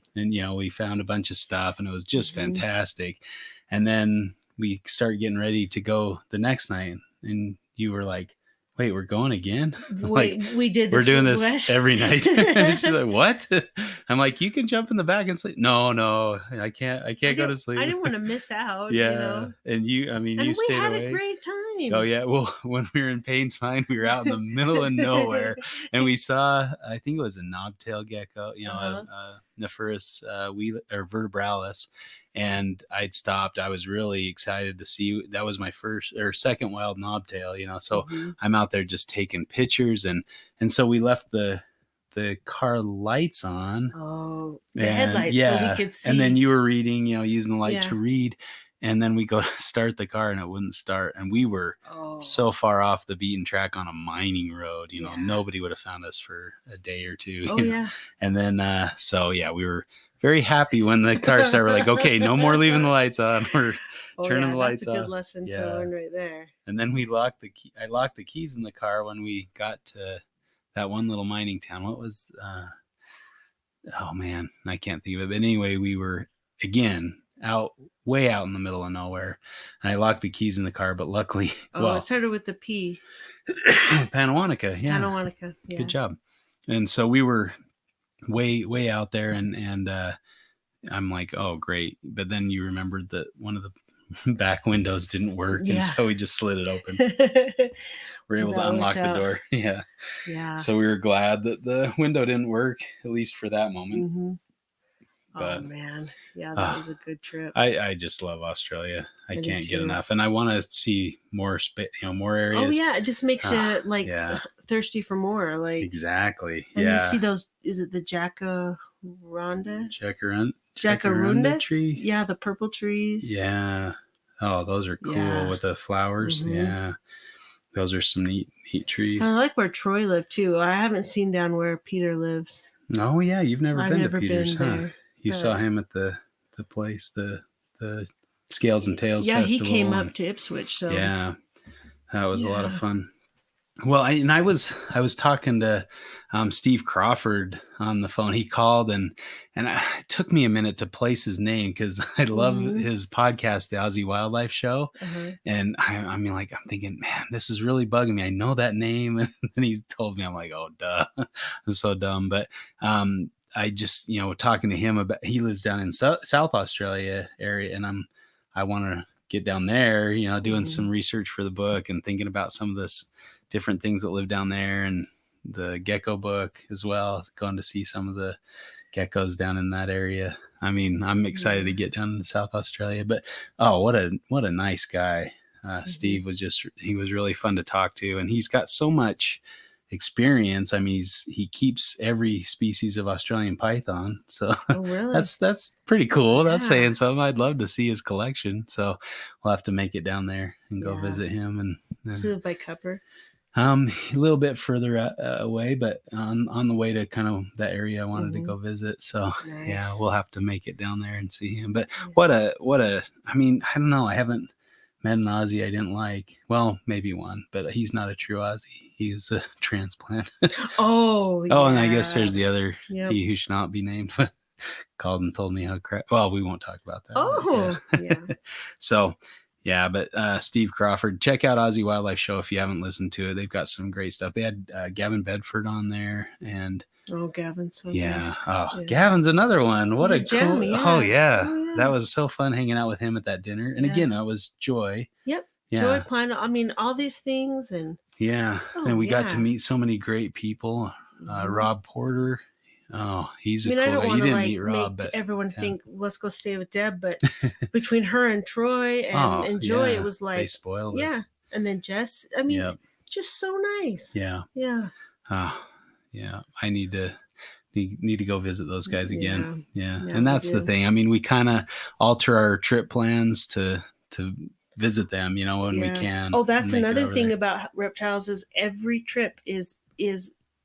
we found a bunch of stuff and it was just fantastic. And then we started getting ready to go the next night and you were like, wait, we're going again? Wait, we did this. We're doing this every night. She's like, what? I'm like, you can jump in the back and sleep. No, I can't go to sleep. I didn't want to miss out. Yeah. And you stayed had away. A great time. Oh yeah. Well, when we were in Payne's Mine, we were out in the middle of nowhere and we saw, I think it was a knobtail gecko, a Nephrurus or vertebralis. And I'd stopped. I was really excited to see. That was my first or second wild knobtail, so I'm out there just taking pictures. And so we left the car lights on. Oh, the headlights, so we could see. And then you were reading, using the light to read. And then we go to start the car and it wouldn't start. And we were so far off the beaten track on a mining road, nobody would have found us for a day or two. And then, we were very happy when the car started. We're like, okay, no more leaving the lights on. We're turning the lights off. That's a good lesson to learn right there. And then we locked the key. I locked the keys in the car when we got to that one little mining town. What was, oh man, I can't think of it. But anyway, we were again way out in the middle of nowhere. And I locked the keys in the car, but luckily, it started with the P. Panawanica. Yeah. Panawanica. Yeah. Good job. And so we were way out there and I'm like, oh great. But then you remembered that one of the back windows didn't work and so we just slid it open. We're able to unlock the door. Yeah. So we were glad that the window didn't work, at least for that moment. But, oh man, yeah, that was a good trip. I just love Australia. I can't get enough, and I want to see more more areas. Oh yeah, it just makes you thirsty for more. Like exactly. And you see those? Is it the jacaranda? Jacaranda tree. Yeah, the purple trees. Yeah. Oh, those are cool with the flowers. Yeah. Those are some neat trees. I like where Troy lived too. I haven't seen down where Peter lives. Oh yeah, you've never been to Peter's, huh? There. You saw him at the place, the Scales and Tails Festival. Yeah, he came up to Ipswich. So yeah, that was a lot of fun. Well, I was talking to Steve Crawford on the phone. He called and it took me a minute to place his name because I love his podcast, the Aussie Wildlife Show. And I'm thinking, man, this is really bugging me. I know that name, and then he told me, I'm like, oh, duh, I'm so dumb. But I just, talking to him about, he lives down in South Australia area, and I want to get down there, doing some research for the book and thinking about some of this different things that live down there, and the gecko book as well, going to see some of the geckos down in that area. I mean, I'm excited to get down to South Australia, but what a nice guy. Steve was he was really fun to talk to, and he's got so much experience. I mean, he keeps every species of Australian python. So really? that's pretty cool. That's saying something. I'd love to see his collection. So we'll have to make it down there and go visit him. And so by Cupper? A little bit further away, but on the way to kind of that area I wanted to go visit. So yeah, we'll have to make it down there and see him. But what a, I mean, I don't know. I haven't met an Aussie I didn't like. Well, maybe one, but he's not a true Aussie. He was a transplant. Oh, and I guess there's the other, he who should not be named, called and told me how crap. Well, we won't talk about that. Oh, yeah. So, yeah, but Steve Crawford, check out Aussie Wildlife Show if you haven't listened to it. They've got some great stuff. They had Gavin Bedford on there, and Gavin's so nice. Yeah. Gavin's another one. What a cool. Yeah. Oh yeah, that was so fun hanging out with him at that dinner. And again, that was Joy. Yep. Yeah. Joy Pine. I mean, all these things and and we got to meet so many great people. Rob Porter. Oh, he's a cool guy. You didn't meet Rob, but everyone think let's go stay with Deb, but between her and Troy and Joy, it was like they spoiled us. And then Jess. I mean, just so nice. Yeah. I need to go visit those guys again. Yeah. And that's the thing. I mean, we kind of alter our trip plans to visit them, when we can. Oh, that's another thing about reptiles is every trip is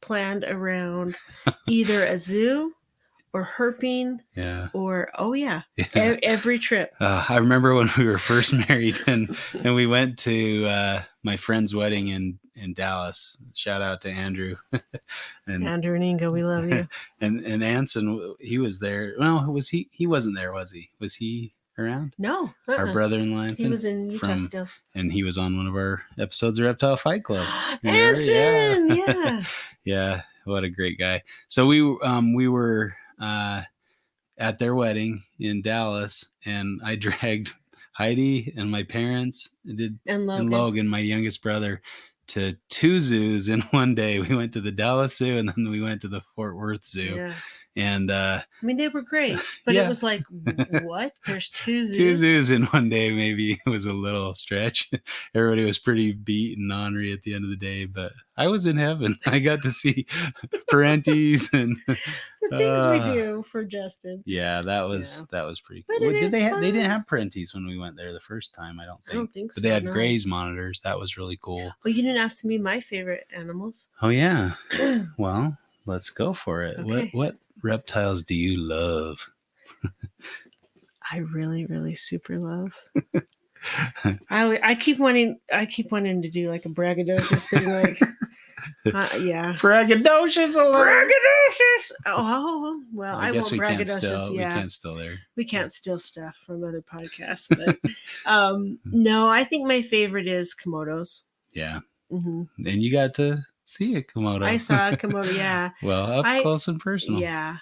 planned around either a zoo or herping or every trip. I remember when we were first married and we went to my friend's wedding in Dallas. Shout out to Andrew. And Andrew and Inga, we love you. and Anson, he was there. Well, was he? He wasn't there, was he? Was he around? No, Our brother-in-law Anson. He was in Utah still, and he was on one of our episodes of Reptile Fight Club. Anson, yeah. Yeah, what a great guy. So we were at their wedding in Dallas, and I dragged Heidi and my parents and Logan, my youngest brother, to 2 zoos in one day. We went to the Dallas Zoo, and then we went to the Fort Worth Zoo. Yeah. And I mean, they were great, but it was like, what? There's 2 zoos? 2 zoos in one day. Maybe it was a little stretch. Everybody was pretty beat and ornery at the end of the day, but I was in heaven. I got to see Parentes and the things we do for Justin. Yeah, that was pretty cool. But they didn't have Parentes when we went there the first time, I don't think. So. But they had Gray's monitors. That was really cool. Well, you didn't ask me my favorite animals. Oh yeah. Well, let's go for it. Okay. What reptiles do you love? I really, really super love. I keep wanting to do like a braggadocious thing, like yeah, braggadocious alert. Braggadocious. Oh well, I guess we can't steal there. We can't steal stuff from other podcasts, but no, I think my favorite is Komodos. Yeah, and you got to see a Komodo. I saw a Komodo. Yeah, well, up close and personal. Yeah,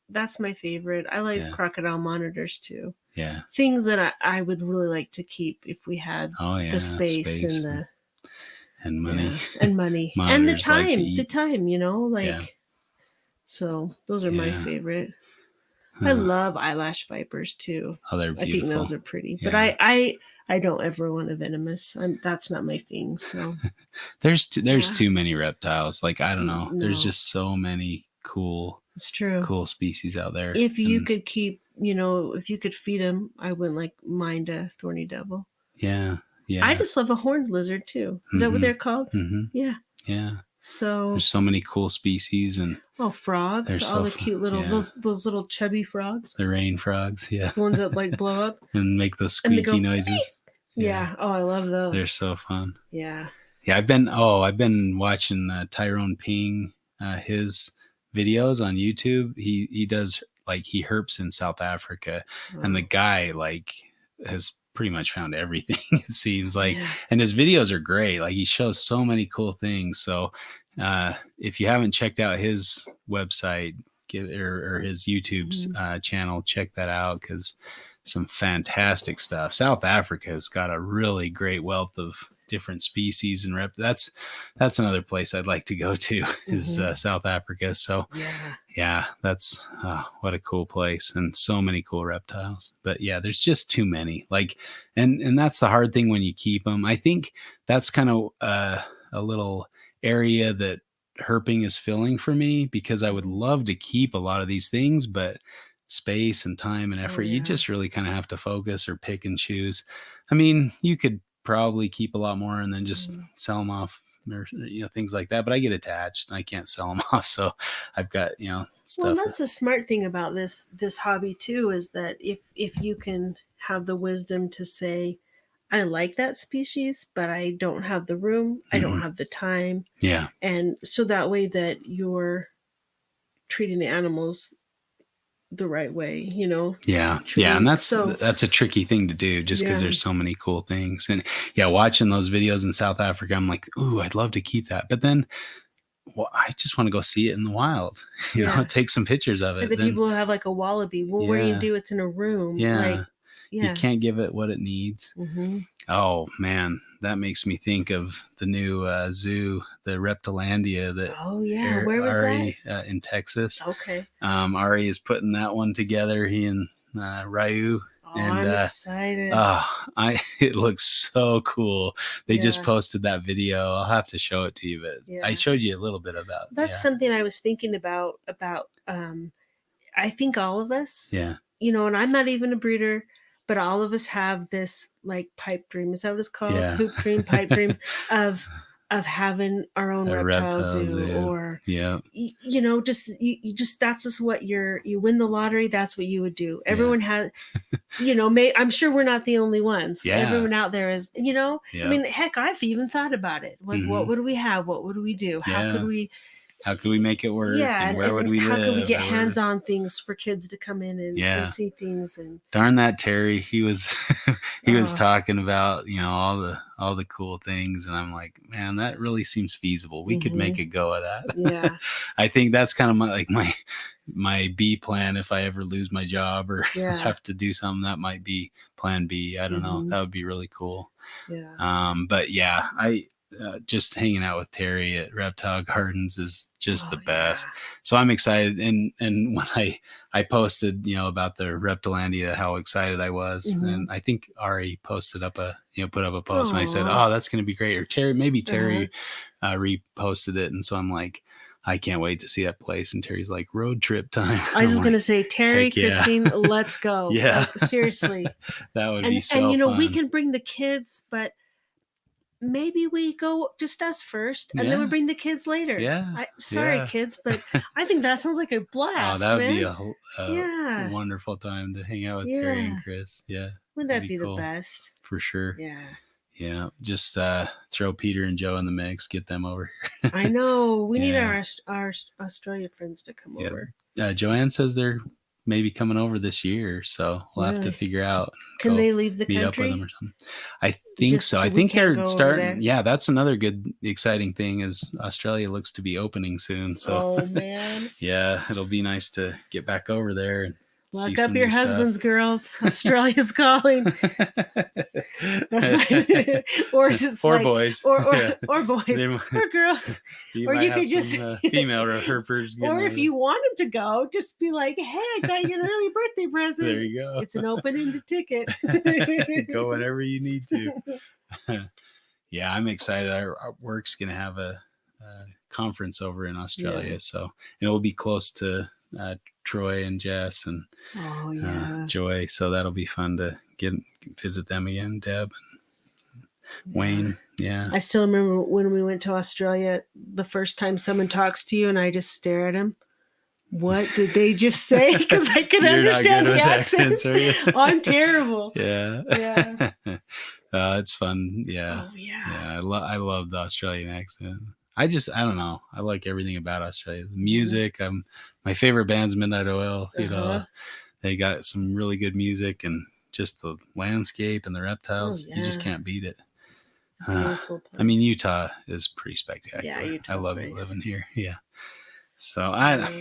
that's my favorite. I like crocodile monitors too. Yeah, things that I would really like to keep if we had the space and the and money and the time, you know, like so those are my favorite. I love eyelash vipers too. Oh, they're beautiful. I think those are pretty, but I don't ever want a venomous. That's not my thing. So there's too many reptiles. Like I don't know. No. There's just so many cool. It's true. Cool species out there. If you could keep, if you could feed them, I wouldn't mind a thorny devil. Yeah. Yeah. I just love a horned lizard too. Is that what they're called? Yeah. Yeah. So there's so many cool species and frogs, all the cute little those little chubby frogs. The rain frogs, the ones that like blow up and make those squeaky noises. Yeah. Oh, I love those. They're so fun. Yeah. Yeah, I've been watching Tyrone Ping, his videos on YouTube. He does he herps in South Africa, and the guy has pretty much found everything, it seems like. And his videos are great. Like he shows so many cool things. So if you haven't checked out his website or his YouTube's channel, check that out, because some fantastic stuff. South Africa's got a really great wealth of different species and that's another place I'd like to go to is South Africa. So yeah, that's what a cool place, and so many cool reptiles. But yeah, there's just too many. And that's the hard thing when you keep them. I think that's kind of a little area that herping is filling for me, because I would love to keep a lot of these things, but space and time and effort, you just really kind of have to focus or pick and choose. I mean, you could probably keep a lot more and then just sell them off, or things like that, but I get attached and I can't sell them off, so I've got stuff. Well, that's the smart thing about this hobby too, is that if you can have the wisdom to say, I like that species, but I don't have the room, I don't have the time, and so that way that you're treating the animals the right way, truly. And that's a tricky thing to do, just because there's so many cool things. And watching those videos in South Africa, I'm like, ooh, I'd love to keep that, but then I just want to go see it in the wild, take some pictures of it. The people who have like a wallaby, what do you do? It's in a room. You can't give it what it needs. Oh man, that makes me think of the new zoo, the Reptilandia. Where was that? In Texas. Okay. Ari is putting that one together. He and Ryu. And I'm excited. It looks so cool. They just posted that video. I'll have to show it to you, but I showed you a little bit about. That's something I was thinking about. I think all of us. Yeah. And I'm not even a breeder, but all of us have this like pipe dream. Is that what it's called? Yeah. Hoop dream, pipe dream of of having our own A reptile reptile zoo, zoo. or Yeah. you know, just you just that's just what you win the lottery, that's what you would do. Everyone has, you know, I'm sure we're not the only ones. Yeah. Everyone out there is, you know, Yeah. I mean, heck, I've even thought about it. Like, what would we have? What would we do? How could we make it work? Yeah, and where would we how live? could we get hands-on things for kids to come in and see things? And darn that Terry, he was he was talking about, you know, all the cool things, and I'm like, man, that really seems feasible. We could make a go of that. Yeah. I think that's kind of my B plan if I ever lose my job or have to do something. That might be plan B. I don't know. That would be really cool. Yeah. But yeah, I just hanging out with Terry at Reptile Gardens is just the best. So I'm excited. And when I posted, you know, about the Reptilandia, how excited I was, and I think Ari posted up put up a post, and I said, oh, that's going to be great. Or Terry reposted it. And so I'm like, I can't wait to see that place. And Terry's like, road trip time. I was just going to say, Terry, Christine, let's go. Yeah. Like, seriously. That would be so fun. And, you know, we can bring the kids, but maybe we go just us first, and then we bring the kids later. Yeah. Sorry, kids, but I think that sounds like a blast. Oh, that would be a wonderful time to hang out with Terry and Chris. Yeah. Wouldn't that be cool. The best? For sure. Yeah. Yeah. Just throw Peter and Joe in the mix, get them over here. I know. We need our Australia friends to come over. Joanne says they're maybe coming over this year, so we'll have to figure out. Can they leave the country? Meet up with them or something. I think so. I think they're starting. Yeah, that's another good, exciting thing is Australia looks to be opening soon. So, oh man, yeah, it'll be nice to get back over there and lock up your husbands, girls. Australia's calling. That's right. Or boys, or boys, or girls, or you could just female herpers. Or if you want them to go, just be like, "Hey, I got you an early birthday present." There you go. It's an open-ended ticket. Go whenever you need to. Yeah, I'm excited. Our work's gonna have a conference over in Australia, so it'll be close to Troy and Jess and Joy, so that'll be fun to visit them again. Deb and Wayne. Yeah, I still remember when we went to Australia the first time someone talks to you and I just stare at him. What did they just say? Because I could understand the accents. I'm terrible. Yeah. It's fun. Yeah. Oh, yeah. I love the Australian accent. I don't know. I like everything about Australia. The music. My favorite band's Midnight Oil. You know, they got some really good music, and just the landscape and the reptiles. You just can't beat it. It's a beautiful place. I mean, Utah is pretty spectacular. Yeah, Utah's I love nice. living here. Yeah. So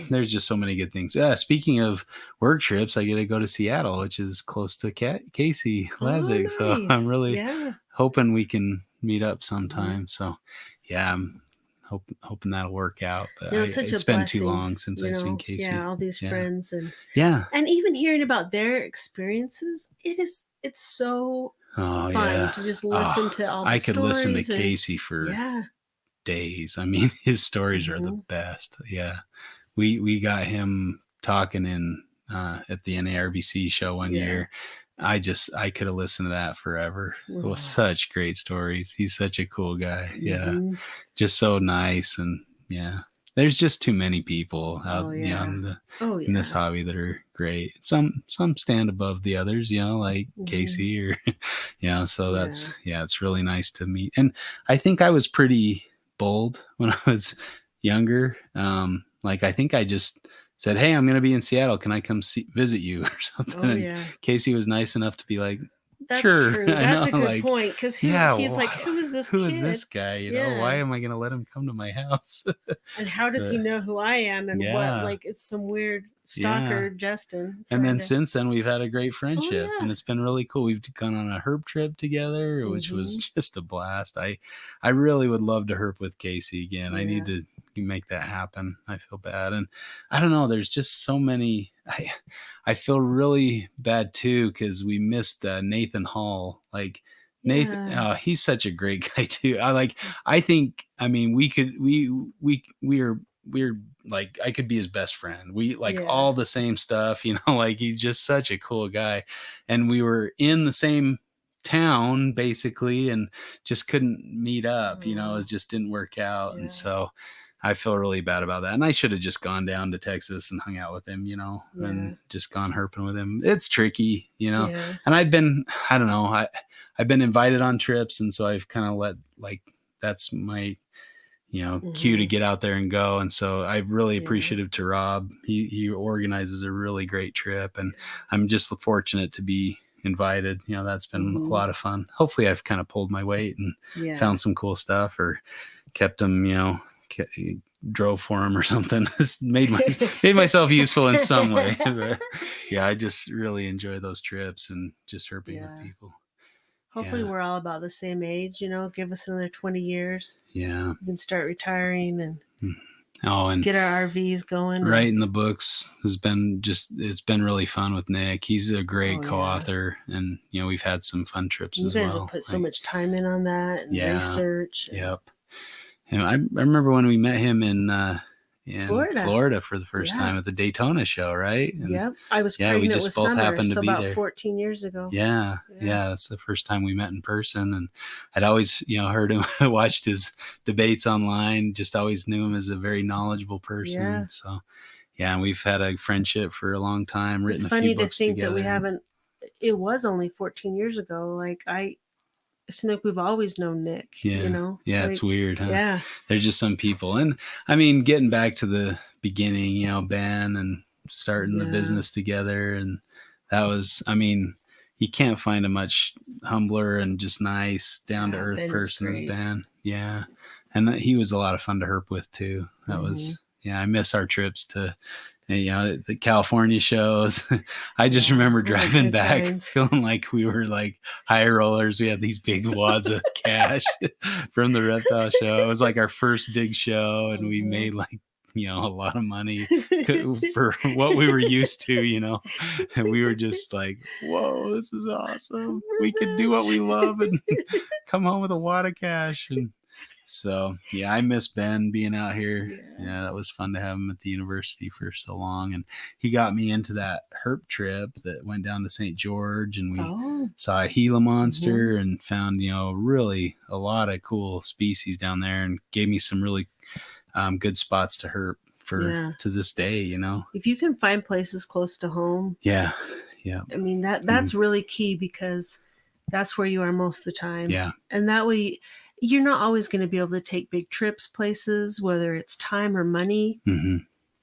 there's just so many good things. Speaking of work trips, I get to go to Seattle, which is close to Casey Lazick. Nice. So I'm really hoping we can meet up sometime. So yeah, I'm hoping that'll work out. But it's been too long since I've seen Casey. Yeah, all these friends and even hearing about their experiences, it's so fun to just listen to all the stories. I could listen to Casey for days. I mean, his stories are the best. Yeah, we got him talking in at the NARBC show one year. I could have listened to that forever. It was such great stories. He's such a cool guy. Yeah. Just so nice. And there's just too many people out in this hobby that are great. Some stand above the others, like Casey or, so that's, it's really nice to meet. And I think I was pretty bold when I was younger. I think I just said, "Hey, I'm going to be in Seattle. Can I come visit you?" or something. And Casey was nice enough to be like, "That's sure." True. That's a good point. Because he's like, "Who is this kid? Who is this guy? You know, why am I going to let him come to my house? And how does he know who I am? And what? Like, it's some weird stalker, Justin." And then since then, we've had a great friendship, and it's been really cool. We've gone on a herp trip together, which was just a blast. I really would love to herp with Casey again. I need to make that happen. I feel bad, and I don't know. There's just so many. I feel really bad too because we missed Nathan Hall. Nathan, he's such a great guy too. I mean, we're like, I could be his best friend. We all the same stuff, he's just such a cool guy. And we were in the same town basically, and just couldn't meet up. It just didn't work out. And so I feel really bad about that. And I should have just gone down to Texas and hung out with him, and just gone herping with him. It's tricky, Yeah. and I don't know, I've been invited on trips, and so I've kind of let, like, that's my cue to get out there and go. And so I'm really appreciative to Rob. He organizes a really great trip, and I'm just fortunate to be invited. That's been a lot of fun. Hopefully I've kind of pulled my weight and found some cool stuff, or kept them, drove for him or something. made myself useful in some way. But I just really enjoy those trips and just herping with people. Hopefully we're all about the same age, give us another 20 years. Yeah. We can start retiring and and get our RVs going. Writing the books it's been really fun with Nick. He's a great co-author, and we've had some fun trips as well. You guys have put so much time in on that and research. Yep. I remember when we met him in Florida for the first time at the Daytona show, right? And I was pregnant we just with both Summer, happened to so be about there 14 years ago. Yeah, that's the first time we met in person. And I'd always heard him, watched his debates online, just always knew him as a very knowledgeable person. So and we've had a friendship for a long time, written a few books together. It's funny to think that we haven't, it was only 14 years ago. Like it's like we've always known Nick, it's weird, huh? Yeah. There's just some people. And I mean, getting back to the beginning, Ben and starting the business together. And that was, you can't find a much humbler and just nice, down to earth person as Ben. Yeah. And he was a lot of fun to herp with too. That was, I miss our trips to, the California shows. I just remember driving back feeling like we were like high rollers. We had these big wads of cash from the reptile show. It was like our first big show, and we made like, a lot of money for what we were used to, and we were just like, whoa, this is awesome. We could do what we love and come home with a wad of cash. And so, I miss Ben being out here. Yeah, that was fun to have him at the university for so long. And he got me into that herp trip that went down to St. George, and we saw a Gila monster and found, really a lot of cool species down there, and gave me some really good spots to herp to this day, If you can find places close to home. Yeah. I mean, that's really key, because that's where you are most of the time. Yeah. And that way, you're not always going to be able to take big trips places, whether it's time or money,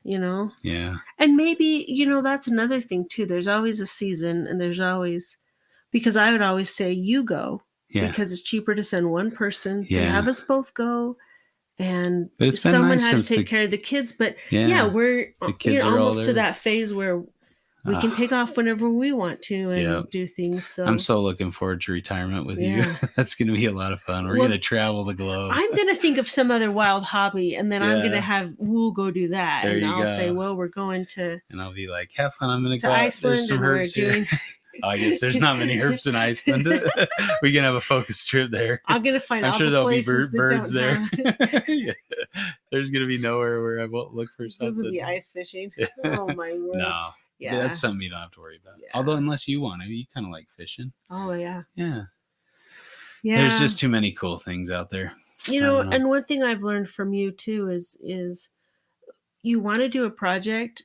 Yeah. And maybe, that's another thing too. There's always a season, and there's always, because I would always say you go, because it's cheaper to send one person than have us both go. And someone had to take care of the kids. But we're almost to that phase where we can take off whenever we want to and do things. So I'm so looking forward to retirement with you. That's going to be a lot of fun. We're going to travel the globe. I'm going to think of some other wild hobby, and then I'm going to have we'll go do that. There and you I'll go. say, well, we're going to. And I'll be like, have fun. I'm going to go Iceland. There's some herbs here. I guess there's not many herbs in Iceland. We can have a focus trip there. I'm going to find I'm all sure the there'll be places birds there. Yeah. There's going to be nowhere where I won't look for something. This will be ice fishing. Oh, my word. No. Yeah. That's something you don't have to worry about. Although, unless you want to, you kind of like fishing. Oh, yeah. Yeah. There's just too many cool things out there. And one thing I've learned from you too is you want to do a project,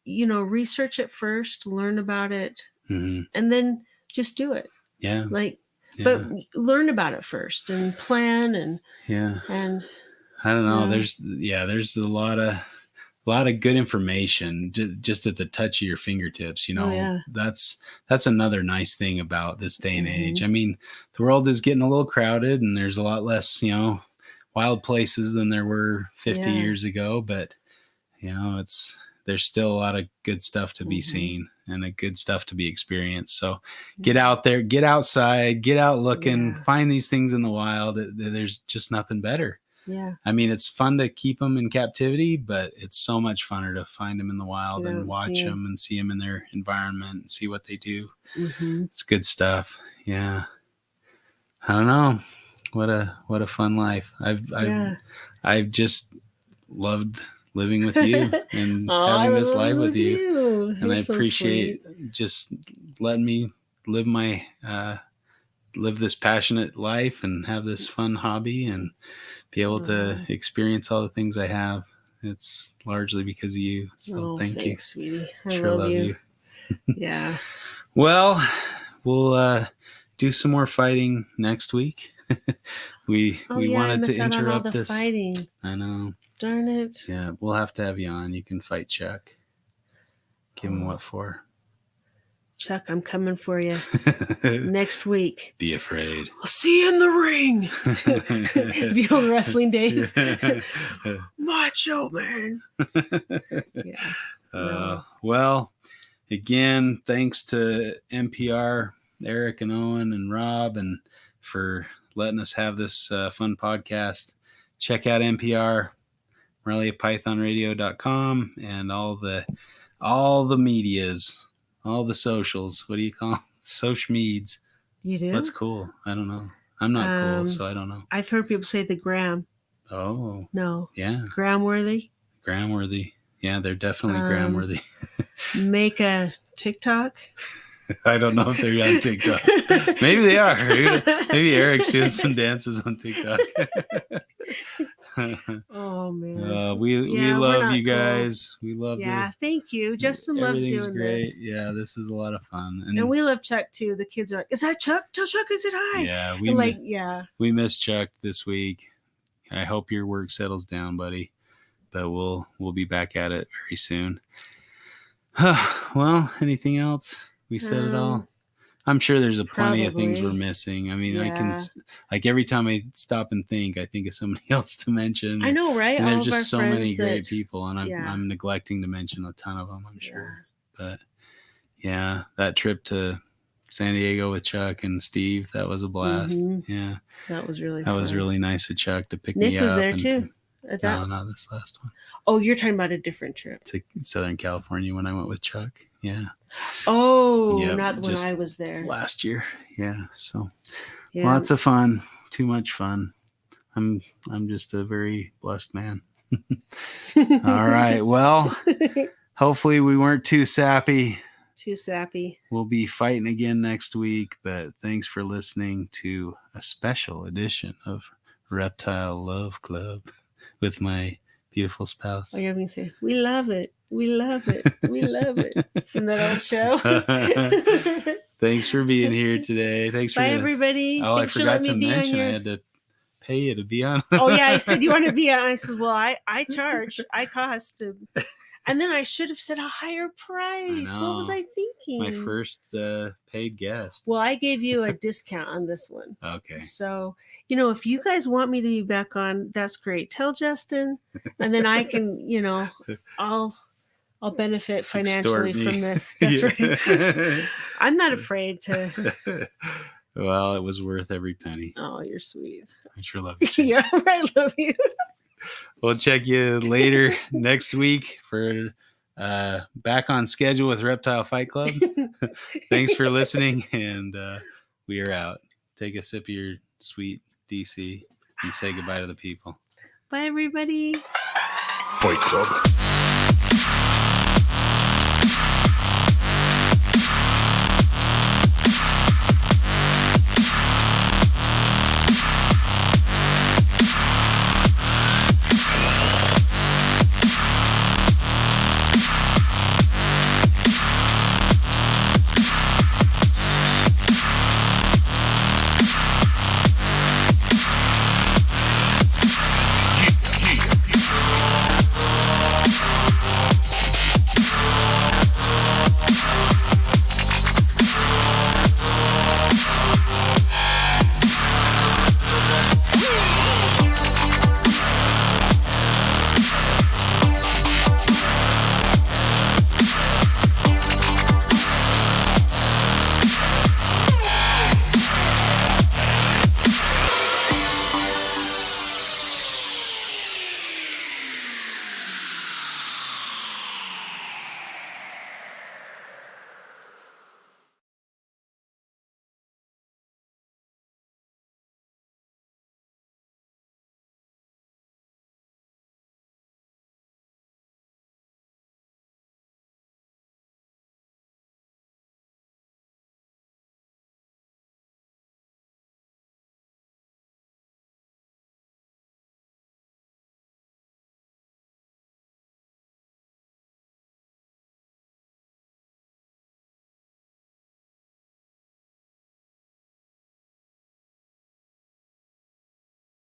research it first, learn about it, and then just do it. Yeah. But learn about it first and plan and I don't know. There's a lot of good information just at the touch of your fingertips. That's another nice thing about this day and age. I mean, the world is getting a little crowded, and there's a lot less, wild places than there were 50 years ago, but there's still a lot of good stuff to be seen and a good stuff to be experienced. So get out there, get outside, get out looking, find these things in the wild. There's just nothing better. Yeah. I mean, it's fun to keep them in captivity, but it's so much funner to find them in the wild and watch them and see them in their environment and see what they do. It's good stuff. Yeah. I don't know. What a fun life. I've just loved living with you and having this life with you. And I appreciate just letting me live my live this passionate life and have this fun hobby and be able to experience all the things I have. It's largely because of you. So thank you. Thanks, sweetie. I Sure love you. Yeah. Well, we'll do some more fighting next week. we wanted to interrupt this fighting. I know. Darn it. Yeah, we'll have to have you on. You can fight Chuck. Give him what for? Chuck, I'm coming for you next week. Be afraid. I'll see you in the ring. The old wrestling days. Macho man. Yeah. Well, again, thanks to NPR, Eric and Owen and Rob, and for letting us have this fun podcast. Check out NPR, MoreliaPythonRadio.com, and all the medias, all the socials. What do you call them? Social meds. You do? What's cool? I don't know. I'm not cool, so I don't know. I've heard people say the gram. Oh. No. Yeah. Gramworthy? Gramworthy. Yeah, they're definitely gramworthy. Make a TikTok? I don't know if they're on TikTok. Maybe they are. Maybe Eric's doing some dances on TikTok. Oh man. We love you guys. Cool. We love thank you. Justin loves doing great. This. Yeah, this is a lot of fun. And we love Chuck too. The kids are like, "Is that Chuck? Tell Chuck I said hi." Yeah, we miss Chuck this week. I hope your work settles down, buddy. But we'll be back at it very soon. Well, anything else? We said it all. I'm sure there's plenty of things we're missing. I mean, I can, like, every time I stop and think, I think of somebody else to mention. I know, right? And there's just so many great people, and I'm neglecting to mention a ton of them, I'm sure. But yeah, that trip to San Diego with Chuck and Steve, that was a blast. Mm-hmm. Yeah, that was really fun. That was really nice of Chuck to pick me up. Nick was there too. No, not this last one. Oh, you're talking about a different trip. To Southern California when I went with Chuck. Yeah. Oh, not when I was there. Last year. Yeah. So lots of fun. Too much fun. I'm just a very blessed man. All right. Well, hopefully we weren't too sappy. We'll be fighting again next week, but thanks for listening to a special edition of Reptile Love Club with my beautiful spouse. Oh, you're going to say, we love it. We love it. We love it. From that old show. Thanks for being here today. Thanks for everybody. Oh, I forgot to mention I had to pay you to be on. Oh yeah, I said you want to be on. I said, well, I charge. I cost. And then I should have said a higher price. What was I thinking? My first paid guest. Well, I gave you a discount on this one. Okay. So, if you guys want me to be back on, that's great. Tell Justin, and then I can, I'll benefit financially from this. That's right. I'm not afraid to. Well, it was worth every penny. Oh, you're sweet. I sure love you. Yeah, I love you. We'll check you later next week for back on schedule with Reptile Fight Club. Thanks for listening, and we are out. Take a sip of your sweet DC and say goodbye to the people. Bye, everybody. Fight Club.